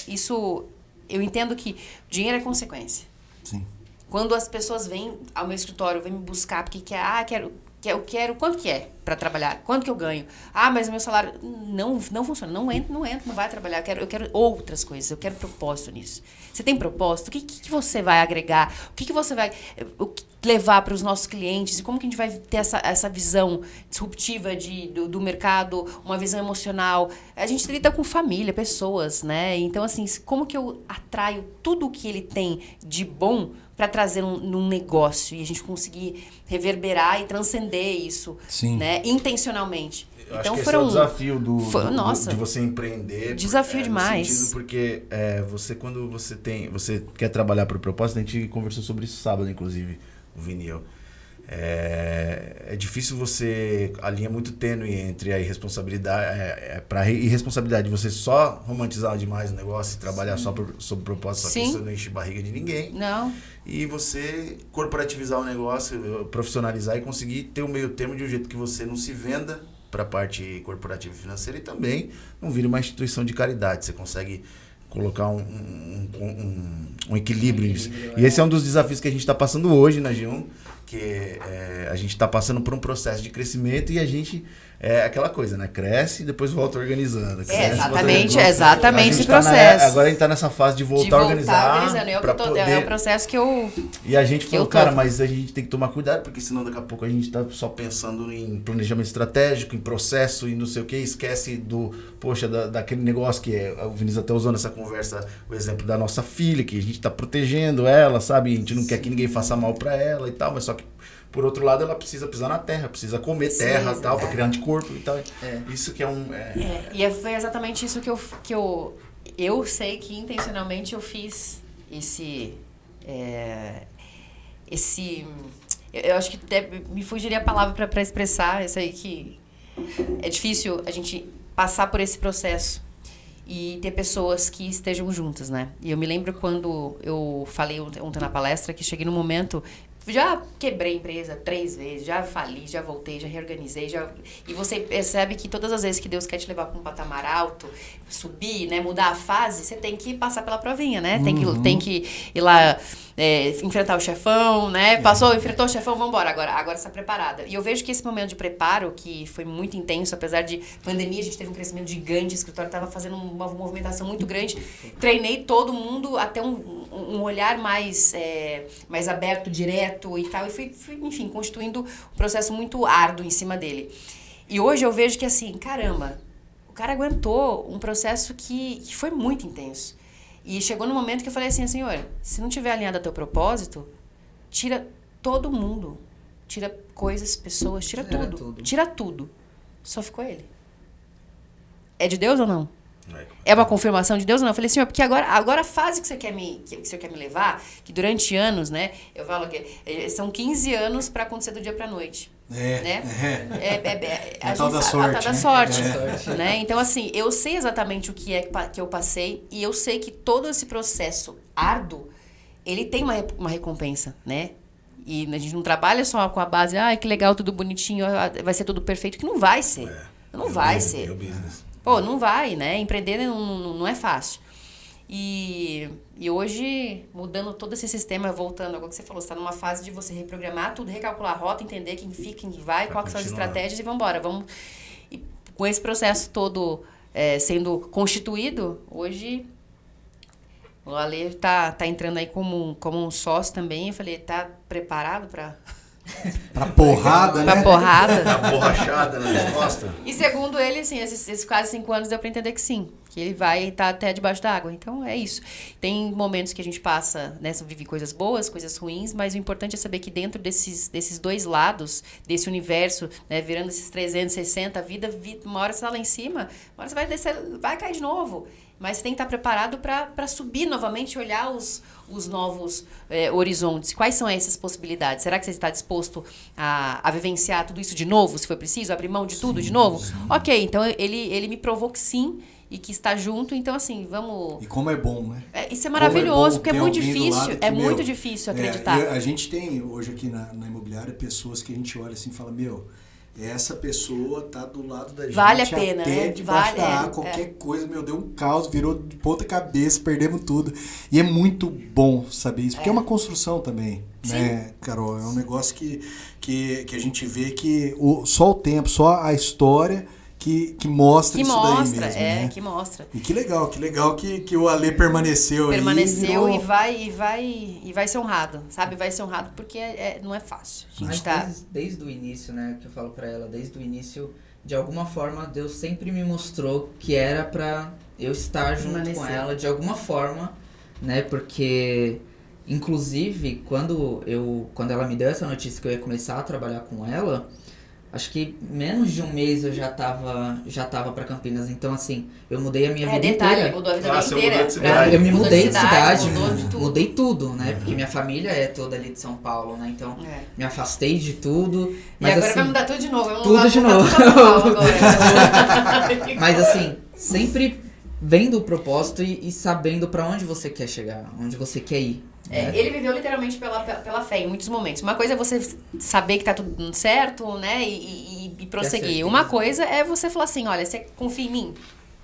B: isso, eu entendo que dinheiro é consequência.
C: Sim.
B: Quando as pessoas vêm ao meu escritório, vêm me buscar porque eu quero, quanto que é para trabalhar? Quanto que eu ganho? Mas o meu salário não funciona, não vai trabalhar, eu quero outras coisas, eu quero propósito nisso. Você tem propósito? O que você vai agregar? O que você vai levar para os nossos clientes? E como que a gente vai ter essa visão disruptiva do mercado, uma visão emocional? A gente lida com família, pessoas, né? Então, assim, como que eu atraio tudo o que ele tem de bom para trazer num negócio e a gente conseguir reverberar e transcender isso, né, intencionalmente.
A: Eu acho que esse é o desafio de você empreender.
B: Desafio demais.
A: Sentido porque quando você quer trabalhar para o propósito, a gente conversou sobre isso sábado, inclusive, o Vini e eu. É difícil você... A linha é muito tênue entre a irresponsabilidade... para a irresponsabilidade de você só romantizar demais o negócio e trabalhar só sob propósito, só que isso não enche barriga de ninguém.
B: Não.
A: E você corporativizar o negócio, profissionalizar e conseguir ter o meio termo de um jeito que você não se venda para a parte corporativa e financeira e também não vire uma instituição de caridade. Você consegue colocar um equilíbrio nisso. E esse é um dos desafios que a gente está passando hoje na G1, que a gente está passando por um processo de crescimento e a gente... É aquela coisa, né? Cresce e depois volta organizando.
B: Exatamente esse processo.
A: Agora a gente tá nessa fase de voltar a organizar.
B: É o processo que eu...
A: E a gente falou, cara, mas a gente tem que tomar cuidado, porque senão daqui a pouco a gente tá só pensando em planejamento estratégico, em processo e não sei o que, esquece daquele negócio que o Vinícius até usou nessa conversa, o exemplo da nossa filha, que a gente tá protegendo ela, sabe? A gente não quer que ninguém faça mal pra ela e tal, mas só que por outro lado, ela precisa pisar na terra, precisa comer terra e tal, para criar anticorpo e tal. Isso que é um...
B: E foi exatamente isso que eu sei que intencionalmente eu fiz eu acho que até me fugiria a palavra para expressar isso aí, que é difícil a gente passar por esse processo e ter pessoas que estejam juntas, né? E eu me lembro quando eu falei ontem na palestra que cheguei no momento... Já quebrei a empresa 3 vezes, já fali, já voltei, já reorganizei, e você percebe que todas as vezes que Deus quer te levar para um patamar alto, subir, né, mudar a fase, você tem que passar pela provinha, né? Tem que ir lá enfrentar o chefão, né? Enfrentou o chefão, vamos embora, agora está preparada. E eu vejo que esse momento de preparo, que foi muito intenso, apesar de pandemia, a gente teve um crescimento gigante, o escritório estava fazendo uma movimentação muito grande, treinei todo mundo até um olhar mais aberto, direto e tal, e fui, enfim, constituindo um processo muito árduo em cima dele. E hoje eu vejo que, assim, caramba, o cara aguentou um processo que foi muito intenso. E chegou no momento que eu falei assim, Senhor, se não tiver alinhado ao teu propósito, tira todo mundo. Tira coisas, pessoas, tira tudo. Tira tudo. Só ficou ele. É de Deus ou não? É uma confirmação de Deus ou não? Eu falei, Senhor, porque agora a fase que o Senhor quer me levar, que durante anos, né, eu falo que são 15 anos para acontecer do dia para noite.
C: A tal da sorte.
B: A tal da sorte. Né? Então, assim, eu sei exatamente o que é que eu passei e eu sei que todo esse processo árduo, ele tem uma recompensa, né? E a gente não trabalha só com a base, que legal, tudo bonitinho, vai ser tudo perfeito, que não vai ser. Não vai ser. Pô, não vai, né? Empreender não é fácil. E hoje, mudando todo esse sistema, voltando ao que você falou, você está numa fase de você reprogramar tudo, recalcular a rota, entender quem fica, quem vai, quais são as estratégias e vamos embora. E com esse processo todo sendo constituído, hoje o Ale tá entrando aí como um sócio também. Eu falei, tá preparado para
C: Pra porrada, né?
B: Pra porrada.
A: Tá borrachada nas costas.
B: E segundo ele, assim, esses quase 5 anos deu pra entender que sim. Que ele vai estar até debaixo d'água. Então, é isso. Tem momentos que a gente passa, né? Vive coisas boas, coisas ruins, mas o importante é saber que dentro desses dois lados, desse universo, né? Virando esses 360, a vida, uma hora você tá lá em cima, uma hora você vai descer, vai cair de novo. Mas você tem que estar preparado para subir novamente e olhar os novos horizontes. Quais são essas possibilidades? Será que você está disposto a vivenciar tudo isso de novo, se for preciso? Abrir mão de tudo de novo? Sim. Ok, então ele me provou que sim e que está junto. Então, assim, vamos...
C: E como é bom, né?
B: Isso é maravilhoso, porque é muito difícil. É muito difícil acreditar.
C: A gente tem hoje aqui na imobiliária pessoas que a gente olha assim e fala, essa pessoa tá do lado da gente.
B: Vale a pena,
C: até
B: né?
C: Debaixo da água, qualquer coisa, deu um caos, virou de ponta cabeça, perdemos tudo. E é muito bom saber isso, porque é uma construção também, né, Carol? É um negócio que a gente vê que só o tempo, só a história que mostra isso daí mesmo, né?
B: Que mostra.
C: E que legal que o Ale permaneceu aí.
B: Permaneceu e vai ser honrado, sabe? Vai ser honrado porque não é fácil. A gente
D: desde o início, né, que eu falo pra ela, desde o início, de alguma forma, Deus sempre me mostrou que era pra eu estar junto com ela, de alguma forma, né, porque, inclusive, quando ela me deu essa notícia que eu ia começar a trabalhar com ela, acho que menos de um mês eu já tava pra Campinas. Então, assim, eu mudei a minha vida inteira.
B: Mudou a vida inteira.
D: Eu me mudei de cidade, mudei tudo, né? Porque minha família é toda ali de São Paulo, né? Então, me afastei de tudo. Mas,
B: e agora
D: assim,
B: vai mudar tudo de novo.
D: Tudo de novo.
B: São Paulo agora.
D: Mas, assim, sempre vendo o propósito e sabendo pra onde você quer chegar, onde você quer ir.
B: Ele viveu literalmente pela fé em muitos momentos. Uma coisa é você saber que tá tudo certo, né? E prosseguir. Uma coisa é você falar assim, olha, você confia em mim?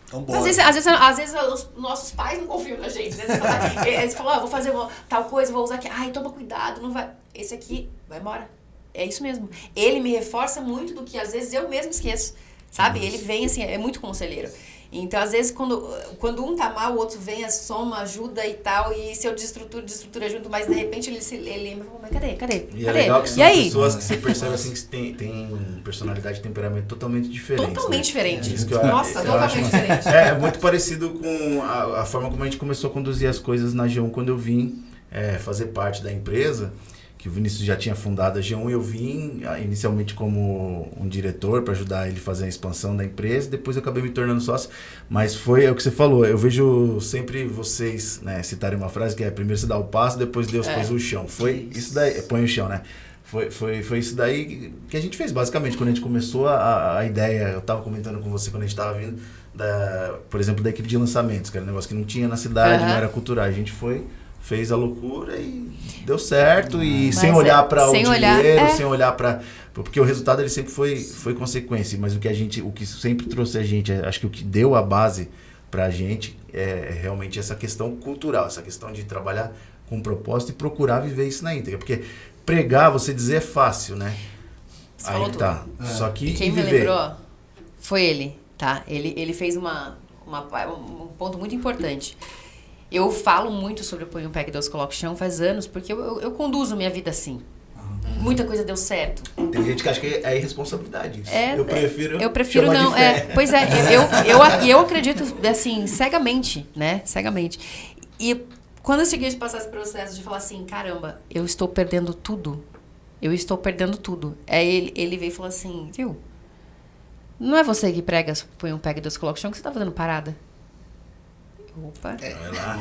C: Então,
B: às vezes os nossos pais não confiam na gente, né? Você fala, vou fazer tal coisa, vou usar aqui. Ai, toma cuidado, não vai. Esse aqui vai embora. É isso mesmo. Ele me reforça muito do que às vezes eu mesmo esqueço. Sabe? Ele vem assim, é muito conselheiro. Então, às vezes, quando um tá mal, o outro vem, soma, ajuda e tal, e se eu desestrutura junto, mas de repente ele lembra, mas cadê?
A: E é legal que são pessoas que você percebe assim que tem personalidade e temperamento totalmente diferentes.
B: Totalmente diferente.
A: Nossa,
B: totalmente diferente.
A: É muito parecido com a forma como a gente começou a conduzir as coisas na G1 quando eu vim fazer parte da empresa. Que o Vinícius já tinha fundado a G1, eu vim inicialmente como um diretor para ajudar ele a fazer a expansão da empresa, depois eu acabei me tornando sócio, mas foi o que você falou, eu vejo sempre vocês, né, citarem uma frase que é primeiro você dá o passo, depois Deus pôs o chão, foi isso daí, põe o chão, né? Foi isso daí que a gente fez, basicamente, quando a gente começou a ideia, eu estava comentando com você quando a gente estava vindo, por exemplo, da equipe de lançamentos, que era um negócio que não tinha na cidade, não era cultural, a gente fez a loucura e deu certo, e sem olhar para o dinheiro, sem olhar para... Porque o resultado ele sempre foi consequência, mas o que sempre trouxe a gente, acho que o que deu a base para a gente é realmente essa questão cultural, essa questão de trabalhar com propósito e procurar viver isso na íntegra. Porque pregar, você dizer é fácil, né?
B: Você falou tudo.
A: Tá. Só que
B: e quem me lembrou foi ele, tá? Ele fez um ponto muito importante. Eu falo muito sobre o Põe um Pé que Deus Coloca o Chão faz anos, porque eu conduzo minha vida assim. Muita coisa deu certo.
A: Tem gente que acha que é irresponsabilidade isso.
B: Eu prefiro não. Pois é, eu acredito assim, cegamente, né? Cegamente. E quando eu cheguei a passar esse processo de falar assim, caramba, eu estou perdendo tudo. Aí ele veio e falou assim, viu? Não é você que prega, Põe um Pé que Deus Coloca o Chão, que você tá fazendo parada. Opa.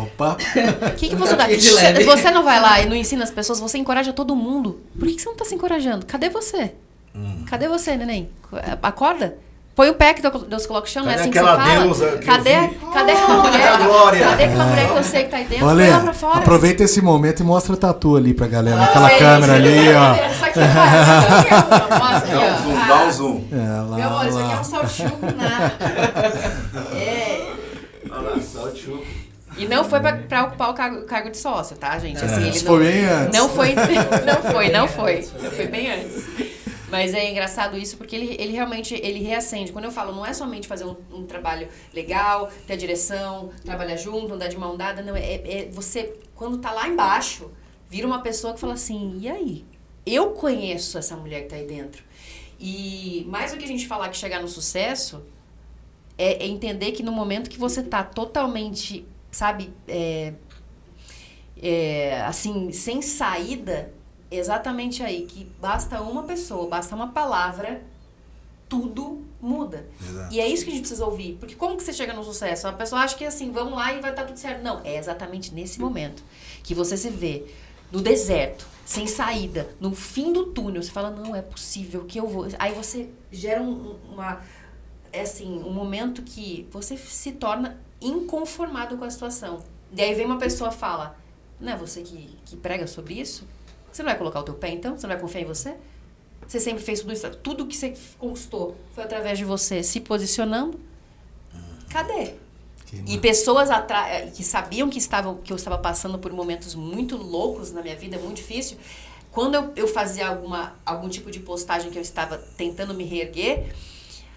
C: Opa.
B: O que você dá? Você não vai lá e não ensina as pessoas, você encoraja todo mundo. Por que você não tá se encorajando? Cadê você? Cadê você, neném? Acorda. Põe o pé que Deus coloca o chão, não é assim que você fala? Deusa que cadê aquela mulher? Cadê aquela mulher que eu sei que tá aí dentro? Põe lá pra fora.
C: Aproveita esse momento e mostra a tatu ali pra galera, naquela câmera ali, ó.
B: Isso aqui vai.
A: Dá um zoom.
B: Meu amor, isso aqui é um saltiuco nada.
A: Saltiuco.
B: E não foi pra ocupar o cargo de sócio, tá, gente? Assim, ele
C: foi bem antes.
B: Não foi bem antes. Mas é engraçado isso porque ele realmente reacende. Quando eu falo, não é somente fazer um trabalho legal, ter a direção, trabalhar junto, andar de mão dada. Não, você, quando tá lá embaixo, vira uma pessoa que fala assim, e aí? eu conheço essa mulher que tá aí dentro. E mais do que a gente falar que chegar no sucesso, é entender que no momento que você tá totalmente, sabe, assim, sem saída, exatamente aí, que basta uma pessoa, basta uma palavra, tudo muda.
A: Exato.
B: E é isso que a gente precisa ouvir. Porque como que você chega no sucesso? A pessoa acha que assim, vamos lá e vai estar tudo certo. Não, é exatamente nesse momento que você se vê no deserto, sem saída, no fim do túnel. Você fala, não, é possível que eu vou... Aí você gera um momento que você se torna inconformado com a situação. Daí vem uma pessoa e fala, não é você que prega sobre isso? Você não vai colocar o teu pé então? Você não vai confiar em você? Você sempre fez tudo isso? Tudo que você conquistou foi através de você se posicionando? Cadê? E pessoas que sabiam que eu estava passando por momentos muito loucos na minha vida, muito difícil, quando eu fazia algum tipo de postagem que eu estava tentando me reerguer,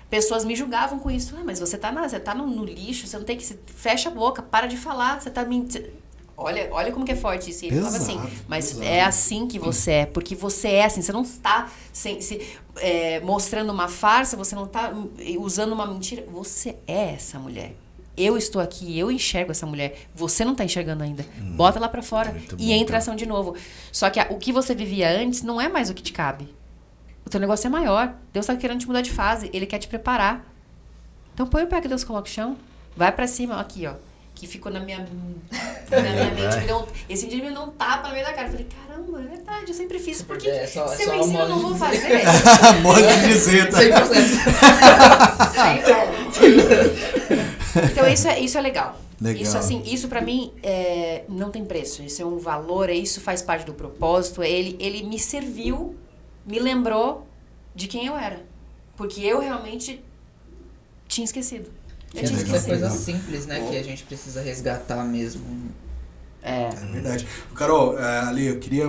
B: pessoas me julgavam com isso. Mas você tá no lixo, você não tem que... Fecha a boca, para de falar, você tá mentindo. Olha como que é forte isso. Ele falava assim, mas é assim que você é, porque você é assim, você não está mostrando uma farsa, você não está usando uma mentira, você é essa mulher. Eu estou aqui, eu enxergo essa mulher, você não está enxergando ainda. Bota lá pra fora e entra em ação de novo. Só que o que você vivia antes não é mais o que te cabe. O teu negócio é maior. Deus está querendo te mudar de fase, Ele quer te preparar. Então põe o pé que Deus coloca no chão, vai pra cima, aqui ó. Que ficou na minha mente. Esse dia me deu um tapa no meio da cara. Eu falei, caramba, é verdade, eu sempre fiz. Por que se eu ensino, eu não vou fazer?
C: Modo de dizer, tá?
D: Sem processo.
B: Então isso é legal.
C: Legal.
B: Isso pra mim não tem preço. Isso é um valor, isso faz parte do propósito. Ele me serviu, me lembrou de quem eu era. Porque eu realmente tinha esquecido.
D: Tem coisas simples, né, que a gente precisa resgatar mesmo.
C: É verdade. Carol, Ali, eu queria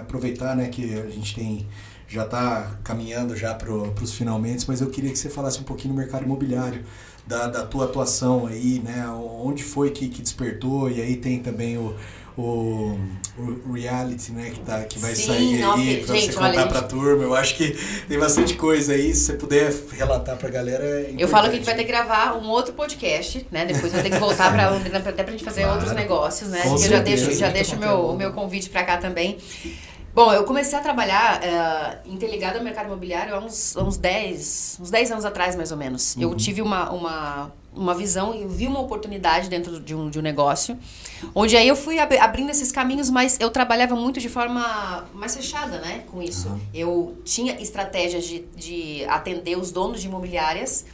C: aproveitar, né, que a gente já está caminhando já para os finalmente, mas eu queria que você falasse um pouquinho do mercado imobiliário, da tua atuação aí, né, onde foi que despertou, e aí tem também o reality, né, que vai sair aí pra você contar pra turma. Eu acho que tem bastante coisa aí, se você puder relatar pra galera, é importante.
B: Eu falo que a gente vai ter que gravar um outro podcast, né, depois vai ter que voltar pra Londrina até pra gente fazer outros negócios, né, eu já deixo o meu convite pra cá também. Bom, eu comecei a trabalhar interligado ao mercado imobiliário há uns 10 anos atrás, mais ou menos. Eu tive uma visão e vi uma oportunidade dentro de um negócio, onde aí eu fui abrindo esses caminhos, mas eu trabalhava muito de forma mais fechada, né, com isso. Eu tinha estratégias de atender os donos de imobiliárias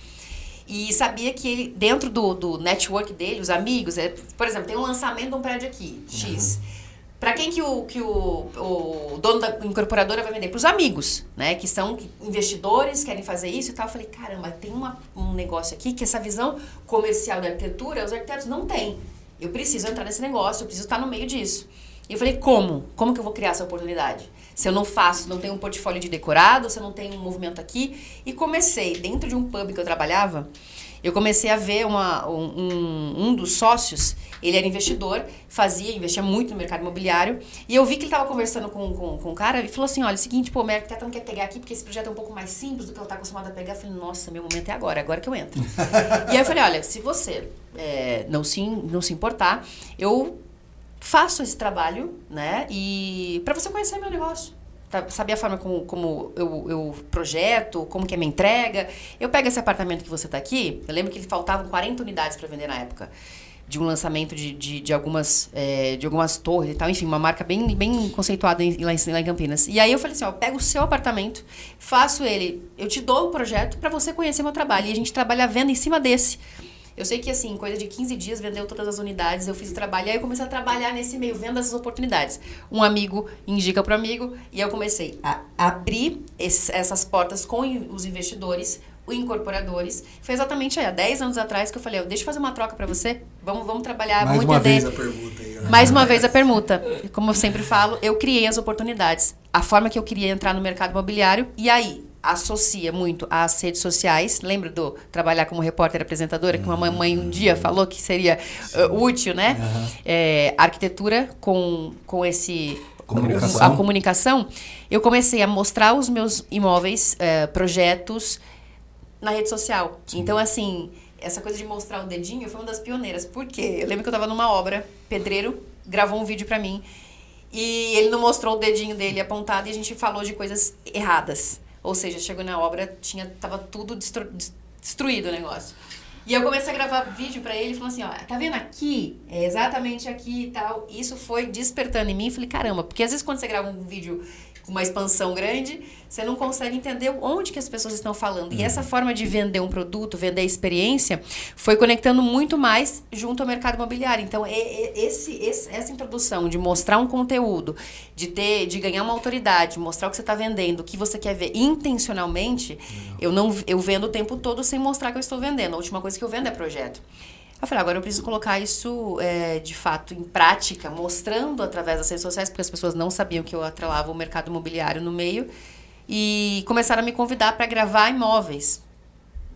B: e sabia que ele, dentro do network dele, os amigos, por exemplo, tem um lançamento de um prédio aqui, X. Para quem que o dono da incorporadora vai vender? Para os amigos, né? Que são investidores, querem fazer isso e tal. Eu falei, caramba, tem um negócio aqui que essa visão comercial da arquitetura, os arquitetos não têm. Eu preciso entrar nesse negócio, eu preciso estar no meio disso. E eu falei, como? Como que eu vou criar essa oportunidade? Se eu não tenho um portfólio de decorado, se eu não tenho um movimento aqui. E comecei, dentro de um pub que eu trabalhava, eu comecei a ver um dos sócios, ele era investidor, investia muito no mercado imobiliário, e eu vi que ele estava conversando com o cara e falou assim, olha, é o seguinte, o meu arquiteto não quer pegar aqui porque esse projeto é um pouco mais simples do que ela está acostumada a pegar. Eu falei, nossa, meu momento é agora que eu entro. E aí eu falei, olha, se você não se importar, eu faço esse trabalho, né, e para você conhecer meu negócio. Saber a forma como eu projeto, como que é minha entrega. Eu pego esse apartamento que você está aqui, eu lembro que faltavam 40 unidades para vender na época, de um lançamento de algumas torres e tal, enfim, uma marca bem conceituada lá em Campinas. E aí eu falei assim, eu pego o seu apartamento, faço ele, eu te dou o projeto para você conhecer meu trabalho, e a gente trabalha a venda em cima desse. Eu sei que, assim, coisa de 15 dias, vendeu todas as unidades, eu fiz o trabalho, e aí eu comecei a trabalhar nesse meio, vendo essas oportunidades. Um amigo indica para amigo, e eu comecei a abrir essas portas com os investidores, os incorporadores. Foi exatamente há 10 anos atrás que eu falei, deixa eu fazer uma troca para você, vamos trabalhar, vamos entender.
C: Mais uma vez a permuta aí.
B: Mais uma vez a permuta. Como eu sempre falo, eu criei as oportunidades. A forma que eu queria entrar no mercado imobiliário, e aí associa muito às redes sociais. Lembra do trabalhar como repórter apresentadora, que uma mamãe um dia falou que seria útil, né? Arquitetura com a comunicação, eu comecei a mostrar os meus imóveis, projetos na rede social. Sim. Então, assim, essa coisa de mostrar o dedinho foi uma das pioneiras. Por quê? Eu lembro que eu tava numa obra, pedreiro gravou um vídeo pra mim e ele não mostrou o dedinho dele apontado e a gente falou de coisas erradas. Ou seja, chegou na obra, tava tudo destruído o negócio. E eu comecei a gravar vídeo pra ele, falando assim, ó, tá vendo aqui? É exatamente aqui e tal. Isso foi despertando em mim, falei, caramba, porque às vezes quando você grava um vídeo com uma expansão grande, você não consegue entender onde que as pessoas estão falando. E essa forma de vender um produto, vender a experiência, foi conectando muito mais junto ao mercado imobiliário. Então, essa introdução de mostrar um conteúdo, de ganhar uma autoridade, mostrar o que você está vendendo, o que você quer ver intencionalmente, eu vendo o tempo todo sem mostrar que eu estou vendendo. A última coisa que eu vendo é projeto. Eu falei, agora eu preciso colocar isso, de fato, em prática, mostrando através das redes sociais, porque as pessoas não sabiam que eu atrelava o mercado imobiliário no meio, e começaram a me convidar para gravar imóveis.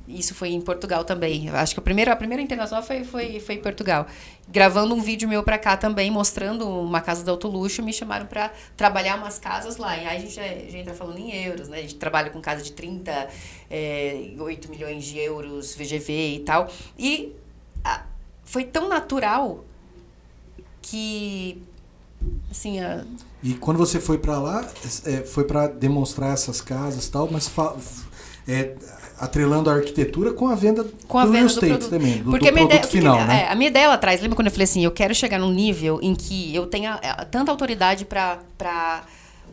B: Isso foi em Portugal também. Acho que a primeira internacional foi em Portugal. Gravando um vídeo meu para cá também, mostrando uma casa de alto luxo, me chamaram para trabalhar umas casas lá. E aí a gente já entra falando em euros, né? A gente trabalha com casa de 8 milhões de euros, VGV e tal. E foi tão natural que, assim...
C: E quando você foi para lá, foi para demonstrar essas casas e tal, mas atrelando a arquitetura com a venda do real estate também, do produto final, né?
B: A minha ideia lá atrás, lembra quando eu falei assim, eu quero chegar num nível em que eu tenha tanta autoridade para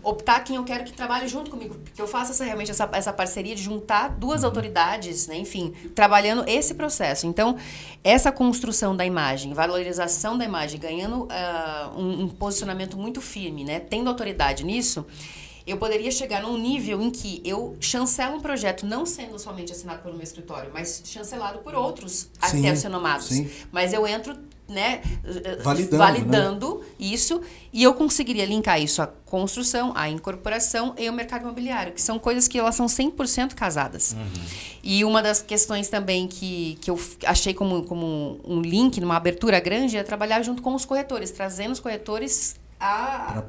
B: optar quem eu quero que trabalhe junto comigo, porque eu faço realmente essa parceria de juntar duas autoridades, né, enfim, trabalhando esse processo. Então, essa construção da imagem, valorização da imagem, ganhando um posicionamento muito firme, né, tendo autoridade nisso, eu poderia chegar num nível em que eu chancelo um projeto, não sendo somente assinado pelo meu escritório, mas chancelado por arquitetos renomados. Sim. Mas eu entro, né, validando, né, isso, e eu conseguiria linkar isso à construção, à incorporação e ao mercado imobiliário, que são coisas que elas são 100% casadas. E uma das questões também que eu achei como um link, numa abertura grande, é trabalhar junto com os corretores, trazendo os corretores para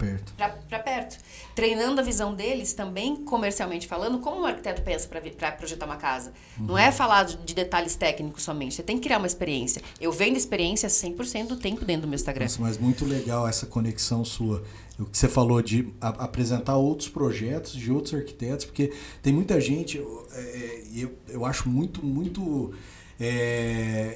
B: perto. Treinando a visão deles também, comercialmente falando, como um arquiteto pensa para projetar uma casa. Não é falar de detalhes técnicos somente, você tem que criar uma experiência. Eu vendo experiência 100% do tempo dentro do meu Instagram.
C: Nossa, mas muito legal essa conexão sua. O que você falou de apresentar outros projetos de outros arquitetos, porque tem muita gente, eu acho muito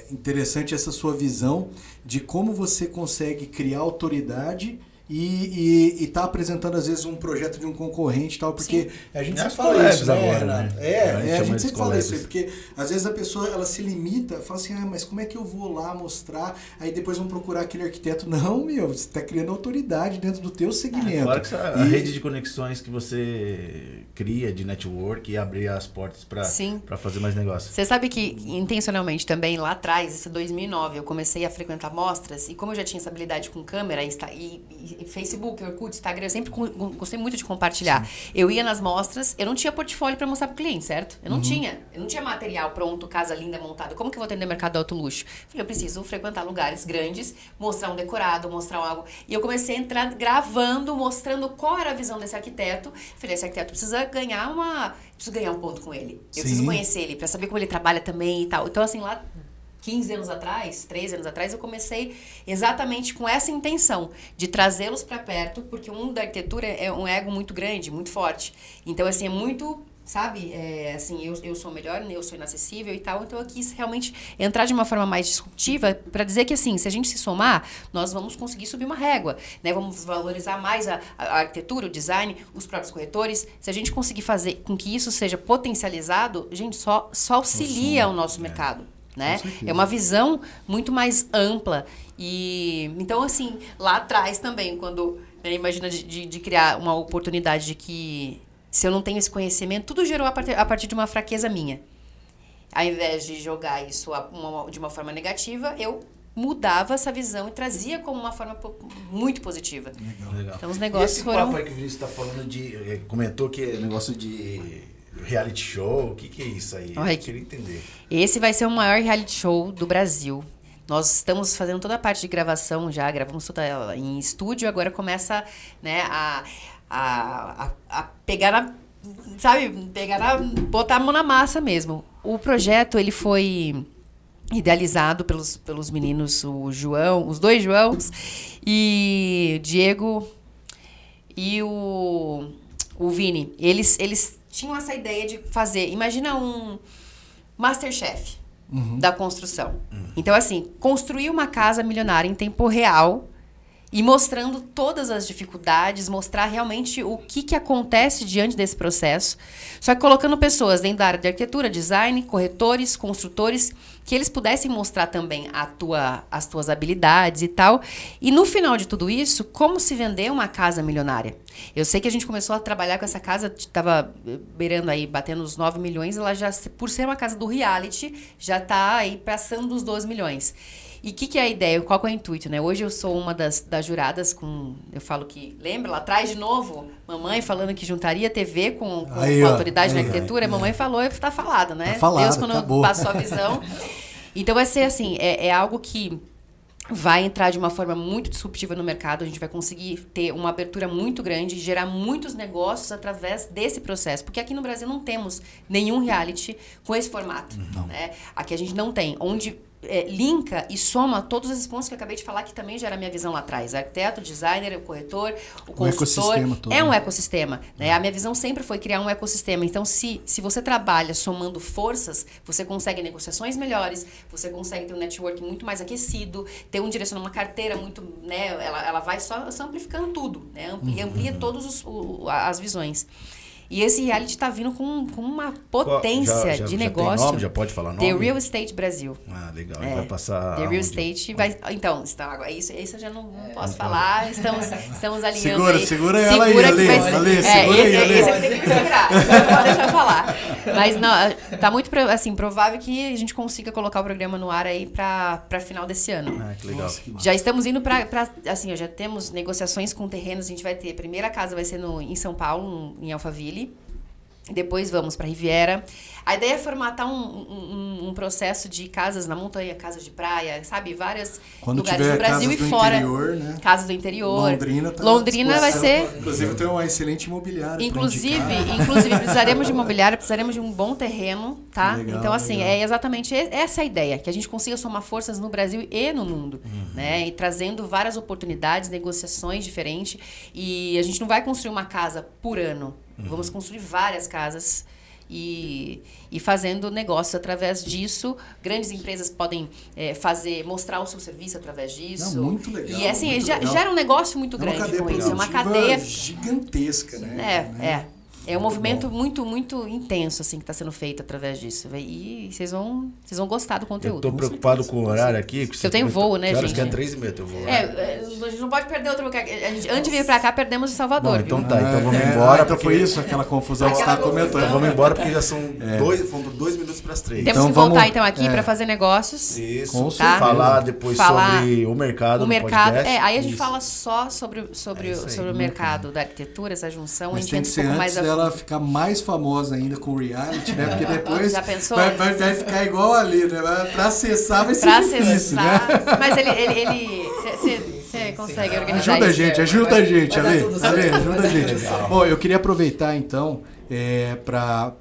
C: interessante essa sua visão de como você consegue criar autoridade e tá apresentando às vezes um projeto de um concorrente e tal, porque a gente sempre fala isso, né, Renato? A gente sempre fala isso aí, porque às vezes a pessoa ela se limita, fala assim, mas como é que eu vou lá mostrar? Aí depois vão procurar aquele arquiteto. Não, você tá criando autoridade dentro do teu segmento.
A: Fora que a rede de conexões que você cria, de network, e abrir as portas para fazer mais negócio.
B: Você sabe que intencionalmente também, lá atrás, isso é 2009, eu comecei a frequentar mostras, e como eu já tinha essa habilidade com câmera e Facebook, Orkut, Instagram, eu sempre gostei muito de compartilhar. Sim. Eu ia nas mostras, eu não tinha portfólio para mostrar pro cliente, certo? Eu não tinha material pronto, casa linda, montada. Como que eu vou atender o mercado do alto luxo? Falei, eu preciso frequentar lugares grandes, mostrar um decorado, mostrar algo. E eu comecei a entrar gravando, mostrando qual era a visão desse arquiteto. Falei, esse arquiteto precisa ganhar um ponto com ele. Eu preciso conhecer ele, para saber como ele trabalha também e tal. Então, assim, lá 15 anos atrás, 13 anos atrás, eu comecei exatamente com essa intenção de trazê-los para perto, porque o mundo da arquitetura é um ego muito grande, muito forte. Então, assim, é muito, sabe, assim, eu sou melhor, eu sou inacessível e tal, então eu quis realmente entrar de uma forma mais disruptiva para dizer que, assim, se a gente se somar, nós vamos conseguir subir uma régua, né? Vamos valorizar mais a arquitetura, o design, os próprios corretores. Se a gente conseguir fazer com que isso seja potencializado, gente, só auxilia o nosso mercado. Né? É uma visão muito mais ampla. E então, assim, lá atrás também, quando imagina de criar uma oportunidade de que, se eu não tenho esse conhecimento, tudo gerou a partir de uma fraqueza minha. Ao invés de jogar isso de uma forma negativa, eu mudava essa visão e trazia como uma forma muito positiva.
A: Legal.
B: Então, os negócios
A: esse papo aí que o Vinícius está falando comentou que é negócio de reality show, o que é isso aí? Eu queria entender.
B: Esse vai ser o maior reality show do Brasil. Nós estamos fazendo toda a parte de gravação já, gravamos toda ela em estúdio, agora começa, né, a pegar na, sabe, botar a mão na massa mesmo. O projeto, ele foi idealizado pelos meninos, o João, os dois Joãos, e Diego e o Vini. Eles tinham essa ideia de fazer, imagina um Masterchef da construção. Então, assim, construir uma casa milionária em tempo real e mostrando todas as dificuldades, mostrar realmente o que acontece diante desse processo, só que colocando pessoas dentro da área de arquitetura, design, corretores, construtores, que eles pudessem mostrar também as tuas habilidades e tal. E no final de tudo isso, como se vender uma casa milionária. Eu sei que a gente começou a trabalhar com essa casa, estava beirando aí, batendo os 9 milhões, ela já, por ser uma casa do reality, já está aí passando dos 12 milhões. E o que é a ideia? Qual que é o intuito, né? Hoje eu sou uma das juradas eu falo que, lembra lá atrás de novo, mamãe falando que juntaria TV com a autoridade da arquitetura, mamãe falou e está falado, né?
C: Tá falado,
B: Deus quando
C: acabou.
B: passou a visão. Então vai ser assim, é algo que vai entrar de uma forma muito disruptiva no mercado, a gente vai conseguir ter uma abertura muito grande e gerar muitos negócios através desse processo, porque aqui no Brasil não temos nenhum reality com esse formato, né? Aqui a gente não tem, onde linka e soma todos esses pontos que eu acabei de falar, que também já era a minha visão lá atrás. Arquiteto, designer, o corretor, o construtor.
C: Todo,
B: é um ecossistema. Né? A minha visão sempre foi criar um ecossistema. Então, se você trabalha somando forças, você consegue negociações melhores, você consegue ter um network muito mais aquecido, ter um direcionamento, uma carteira muito... Né? Ela vai só amplificando tudo. Né? Amplia todas as visões. E esse reality está vindo com uma potência de negócio.
A: Tem nome? Já pode falar nome?
B: The Real Estate Brasil.
A: Ah, legal. Vai passar...
B: The Real Estate vai... Então, isso eu já não posso falar. Estamos alinhando
C: Segura ela aí, Ale. Segura aí, Ale.
B: Esse eu tenho que me segurar. Não pode deixar eu falar. Mas, não, tá muito assim, provável que a gente consiga colocar o programa no ar aí para final desse ano.
A: Ah, que legal.
C: Nossa, que
B: Já estamos indo para assim, já temos negociações com terrenos. A gente vai ter... A primeira casa vai ser em São Paulo, em Alphaville. Depois vamos para Riviera. A ideia é formatar um processo de casas na montanha, casas de praia, sabe? Vários lugares do Brasil e fora.
C: Interior, né?
B: Casas do interior.
C: Londrina
B: vai ser...
C: Inclusive tem uma excelente imobiliária.
B: Inclusive, precisaremos de imobiliária, precisaremos de um bom terreno, tá?
C: Legal,
B: então, assim,
C: legal.
B: É exatamente essa a ideia, que a gente consiga somar forças no Brasil e no mundo, né? E trazendo várias oportunidades, negociações diferentes. E a gente não vai construir uma casa por ano. Vamos construir várias casas e fazendo negócios através disso. Grandes empresas podem mostrar o seu serviço através disso.
C: Não, muito legal.
B: E assim,
C: muito legal.
B: gera um negócio muito grande com isso. É uma cadeia
C: gigantesca, né?
B: É um movimento muito, muito intenso, assim, que está sendo feito através disso. E vocês vão gostar do conteúdo.
A: Eu tô preocupado com o horário aqui.
B: Porque eu tenho voo, né, gente?
A: Que é 3h30 eu vou.
B: A gente não pode perder outro lugar. Antes de vir pra cá, perdemos em Salvador.
A: Bom, então tá, então vamos embora.
C: Então foi isso, aquela confusão que você estava comentando.
A: Então vamos embora porque já são 2 minutos para as 3.
B: Temos que voltar então aqui para fazer negócios.
A: Isso,
B: tá?
A: Falar depois sobre o mercado.
B: Aí a gente fala só sobre o mercado da arquitetura, essa junção.
C: Mas
B: a gente
C: tem que ser antes dela ficar mais famosa ainda com o reality, né? Porque depois
B: já pensou?
C: Vai ficar igual ali, né? Pra acessar vai ser difícil, né?
B: Mas você consegue organizar
C: ajuda
B: isso.
C: Ajuda a gente, Ale, ajuda a gente. Bom, eu queria aproveitar então para,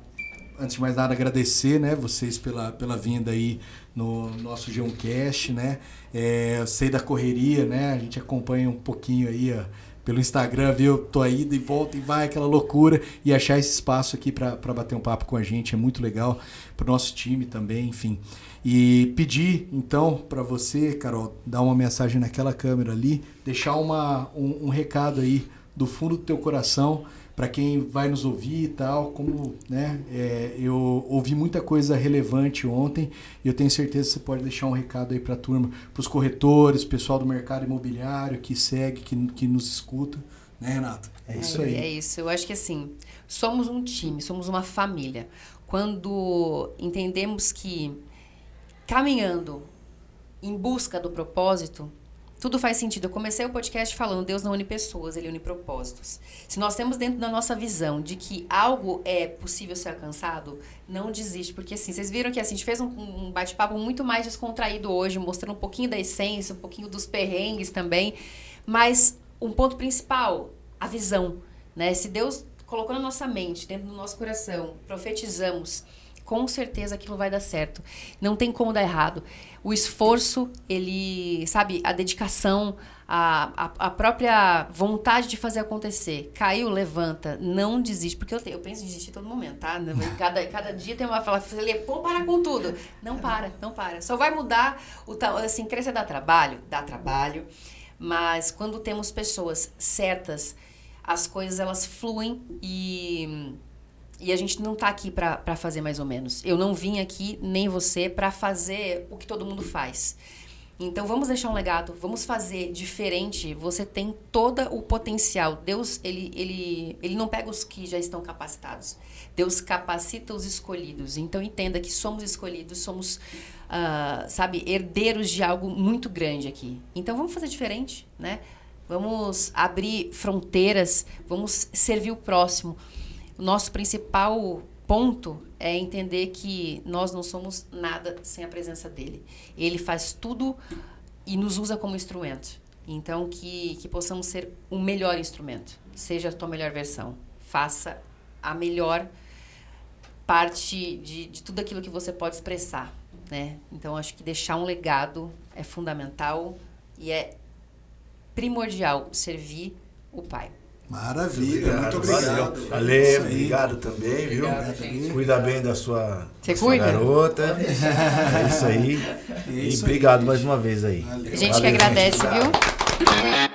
C: antes de mais nada, agradecer, né, vocês pela vinda aí no nosso Geoncast, né? Eu sei da correria, né? A gente acompanha um pouquinho aí, pelo Instagram, viu? Tô aí de volta e vai, aquela loucura. E achar esse espaço aqui para bater um papo com a gente é muito legal. Pro nosso time também, enfim. E pedir, então, para você, Carol, dar uma mensagem naquela câmera ali, deixar um recado aí do fundo do teu coração para quem vai nos ouvir e tal, como, né, eu ouvi muita coisa relevante ontem e eu tenho certeza que você pode deixar um recado aí para a turma, para os corretores, pessoal do mercado imobiliário que segue, que nos escuta, né, Renata? É isso aí.
B: É isso, eu acho que assim, somos um time, somos uma família. Quando entendemos que caminhando em busca do propósito, Tudo faz sentido. Eu comecei o podcast falando, Deus não une pessoas, Ele une propósitos. Se nós temos dentro da nossa visão de que algo é possível ser alcançado, não desiste. Porque assim, vocês viram que assim, a gente fez um bate-papo muito mais descontraído hoje, mostrando um pouquinho da essência, um pouquinho dos perrengues também. Mas um ponto principal, a visão, né? Se Deus colocou na nossa mente, dentro do nosso coração, profetizamos, com certeza aquilo vai dar certo. Não tem como dar errado. O esforço, ele, sabe, a dedicação, a própria vontade de fazer acontecer. Caiu, levanta, não desiste. Porque eu penso em desistir todo momento, tá? Cada dia tem uma fala, pô, para com tudo. Não para. Só vai mudar, assim, crescer dá trabalho, mas quando temos pessoas certas, as coisas elas fluem e a gente não tá aqui pra fazer mais ou menos. Eu não vim aqui, nem você, pra fazer o que todo mundo faz. Então vamos deixar um legado, vamos fazer diferente. Você tem todo o potencial. Deus, ele não pega os que já estão capacitados. Deus capacita os escolhidos. Então entenda que somos escolhidos, somos, herdeiros de algo muito grande aqui. Então vamos fazer diferente, né? Vamos abrir fronteiras, vamos servir o próximo. O nosso principal ponto é entender que nós não somos nada sem a presença dele. Ele faz tudo e nos usa como instrumento. Então, que possamos ser o melhor instrumento. Seja a tua melhor versão. Faça a melhor parte de tudo aquilo que você pode expressar, né? Então, acho que deixar um legado é fundamental e é primordial servir o Pai.
C: Maravilha, muito obrigado.
A: Valeu, obrigado também, viu?
D: Obrigado,
A: Cuida bem da sua,
B: cuida?
A: Garota. É isso aí. E obrigado mais uma vez aí.
C: Valeu.
B: A gente que agradece, viu?